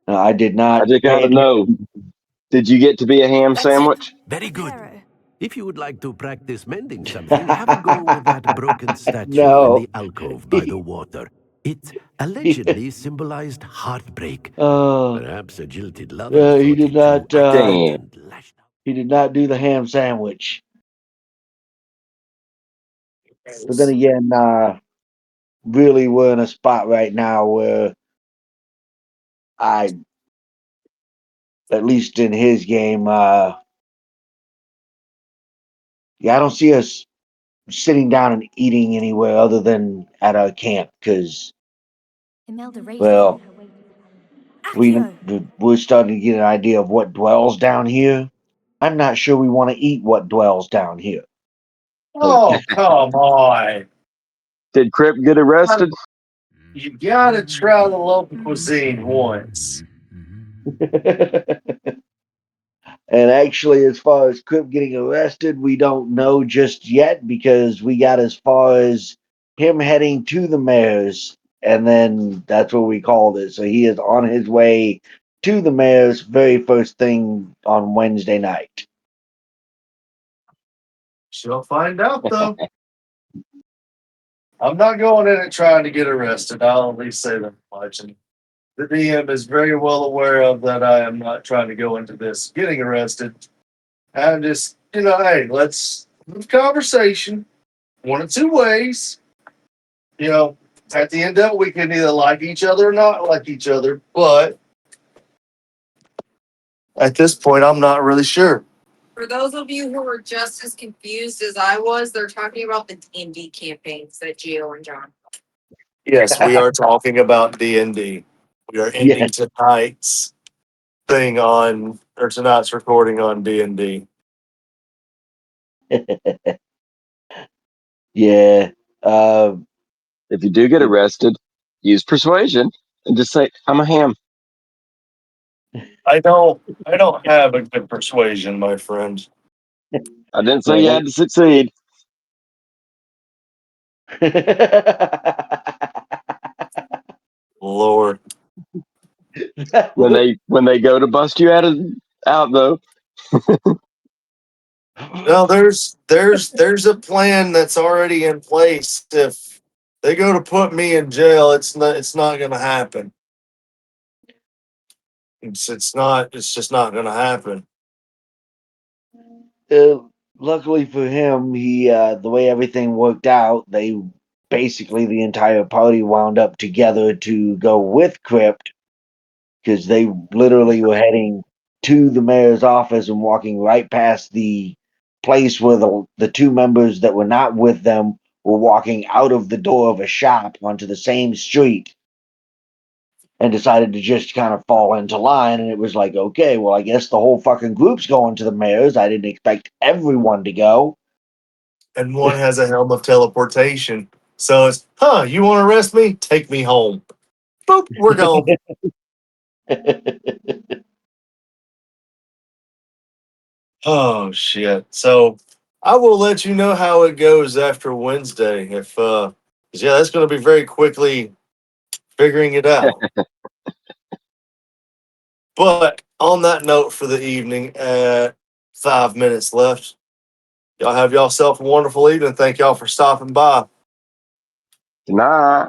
I did I not just got pay to know, attention. did you get to be a ham That's it. sandwich? Very good. Hero. If you would like to practice mending something, have a go with that broken statue in No. the alcove by the water. It allegedly symbolized heartbreak. Perhaps a jilted lover He thought did it too not. accurate Damn. and lashed out. He did not do the ham sandwich. But then again, really, we're in a spot right now where I, at least in his game, I don't see us sitting down and eating anywhere other than at our camp because, well, Accio. we're starting to get an idea of what dwells down here. I'm not sure we want to eat what dwells down here. Oh, come on. Did Crip get arrested? You gotta try the local cuisine once. And actually, as far as Crip getting arrested, we don't know just yet because we got as far as him heading to the mayor's, and then that's what we called it. So he is on his way to the mayor's very first thing on Wednesday night. She'll find out though. I'm not going in and trying to get arrested. I'll at least say that much. And the DM is very well aware of that. I am not trying to go into this getting arrested. I'm just, hey, let's have conversation one of two ways. At the end of it, we can either like each other or not like each other. But at this point, I'm not really sure. For those of you who are just as confused as I was, they're talking about the D&D campaigns that Gio and John. Yes, we are talking about D&D. We are ending tonight's tonight's recording on D&D. Yeah. If you do get arrested, use persuasion and just say, I'm a ham. I don't have a good persuasion, my friend. I didn't say you had to succeed. Lord. When they go to bust you out though. No, there's a plan that's already in place. If they go to put me in jail, it's not gonna happen. It's just not gonna happen. Luckily for him, he the way everything worked out, they basically the entire party wound up together to go with Crypt because they literally were heading to the mayor's office and walking right past the place where the two members that were not with them were walking out of the door of a shop onto the same street and decided to just kind of fall into line. And it was like, okay, well, I guess the whole fucking group's going to the mayor's. I didn't expect everyone to go. And one has a helm of teleportation. So it's, you want to arrest me? Take me home. Boop, we're gone. Oh shit. So I will let you know how it goes after Wednesday. If 'cause, yeah, that's gonna be very quickly figuring it out. But on that note for the evening, at 5 minutes left, y'all have yourself a wonderful evening. Thank y'all for stopping by. Nah.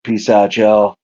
Peace out, y'all.